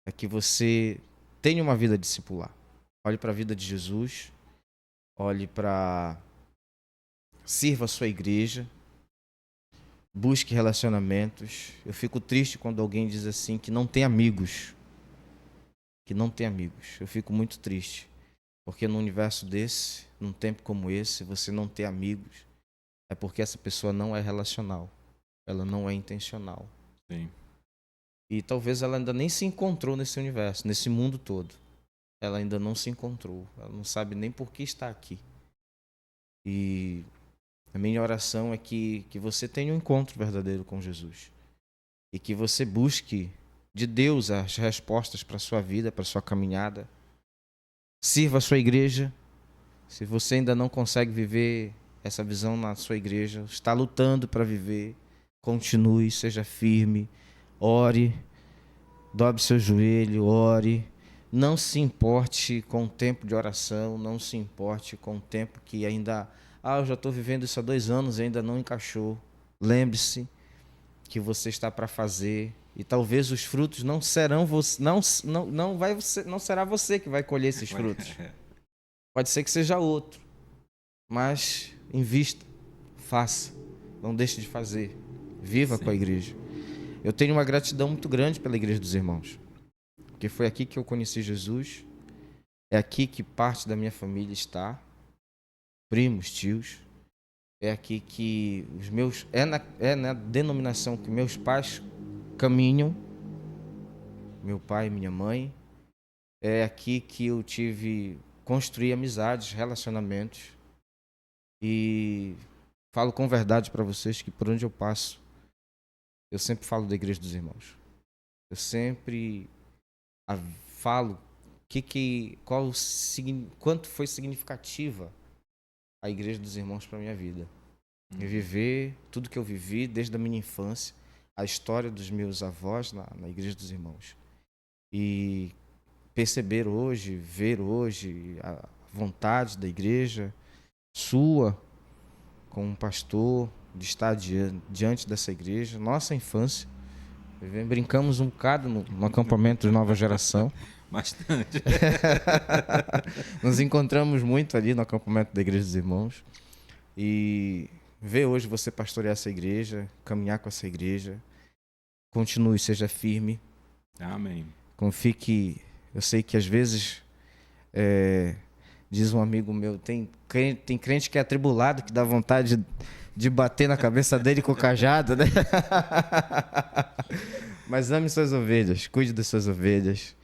é que você tenha uma vida discipular. Olhe para a vida de Jesus, sirva a sua igreja, busque relacionamentos. Eu fico triste quando alguém diz assim que não tem amigos. Eu fico muito triste, porque num universo desse, num tempo como esse, você não ter amigos, é porque essa pessoa não é relacional, ela não é intencional. Sim. E talvez ela ainda nem se encontrou nesse universo, nesse mundo todo. Ela ainda não se encontrou, ela não sabe nem por que está aqui. E a minha oração é que você tenha um encontro verdadeiro com Jesus e que você busque de Deus as respostas para a sua vida, para a sua caminhada. Sirva a sua igreja. Se você ainda não consegue viver essa visão na sua igreja, está lutando para viver, continue, seja firme, ore, dobre seu joelho, ore. Não se importe com o tempo de oração, não se importe com o tempo que ainda... eu já estou vivendo isso há 2 anos e ainda não encaixou. Lembre-se que você está para fazer e talvez os frutos não serão você, não será você que vai colher esses frutos. Pode ser que seja outro, mas invista, faça, não deixe de fazer, viva com a igreja. Eu tenho uma gratidão muito grande pela Igreja dos Irmãos, porque foi aqui que eu conheci Jesus, é aqui que parte da minha família está, primos, tios. É aqui que os meus... É na denominação que meus pais caminham, meu pai e minha mãe. É aqui que eu construí amizades, relacionamentos. E falo com verdade para vocês que por onde eu passo, eu sempre falo da Igreja dos Irmãos. Eu sempre falo quanto foi significativa a Igreja dos Irmãos para a minha vida. E viver tudo que eu vivi desde a minha infância, a história dos meus avós na Igreja dos Irmãos. E perceber hoje, ver hoje a vontade da igreja sua, como um pastor, de estar diante dessa igreja. Nossa infância, brincamos um bocado no acampamento de Nova Geração. Bastante. Nos encontramos muito ali no acampamento da Igreja dos Irmãos. E ver hoje você pastorear essa igreja, caminhar com essa igreja. Continue, seja firme. Amém. Confie que... Eu sei que às vezes, diz um amigo meu, tem crente que é atribulado, que dá vontade de bater na cabeça dele com o cajado, né? Mas ame suas ovelhas, cuide das suas ovelhas.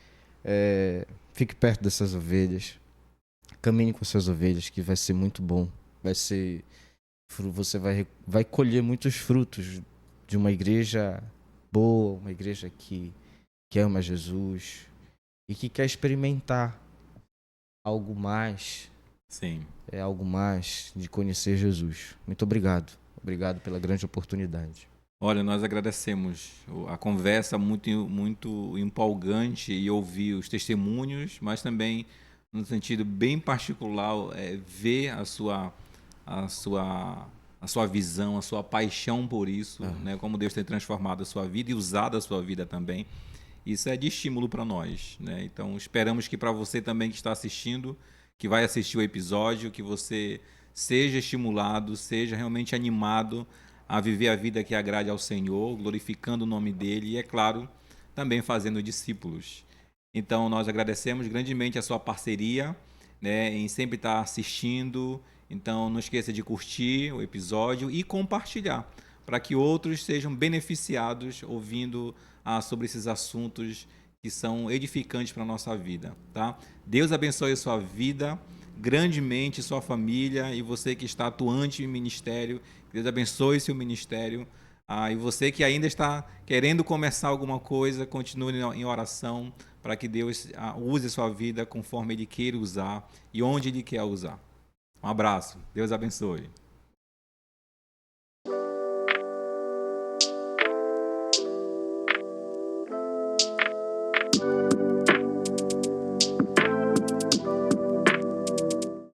Fique perto dessas ovelhas, caminhe com suas ovelhas, que vai ser muito bom. Você vai colher muitos frutos de uma igreja boa, uma igreja que ama Jesus e que quer experimentar algo mais. Sim. Algo mais de conhecer Jesus. Muito obrigado. Obrigado pela grande oportunidade. Olha, nós agradecemos a conversa muito, muito empolgante e ouvir os testemunhos, mas também, no sentido bem particular, ver a sua visão, a sua paixão por isso, né? Como Deus tem transformado a sua vida e usado a sua vida também. Isso é de estímulo para nós, né? Então, esperamos que para você também que está assistindo, que vai assistir o episódio, que você seja estimulado, seja realmente animado a viver a vida que agrade ao Senhor, glorificando o nome dele e, é claro, também fazendo discípulos. Então, nós agradecemos grandemente a sua parceria, né, em sempre estar assistindo. Então, não esqueça de curtir o episódio e compartilhar, para que outros sejam beneficiados ouvindo sobre esses assuntos que são edificantes para a nossa vida. Tá? Deus abençoe a sua vida. grandemente sua família e você que está atuante em ministério. Que Deus abençoe seu ministério. E você que ainda está querendo começar alguma coisa, continue em oração para que Deus use sua vida conforme Ele queira usar e onde Ele quer usar. Um abraço. Deus abençoe.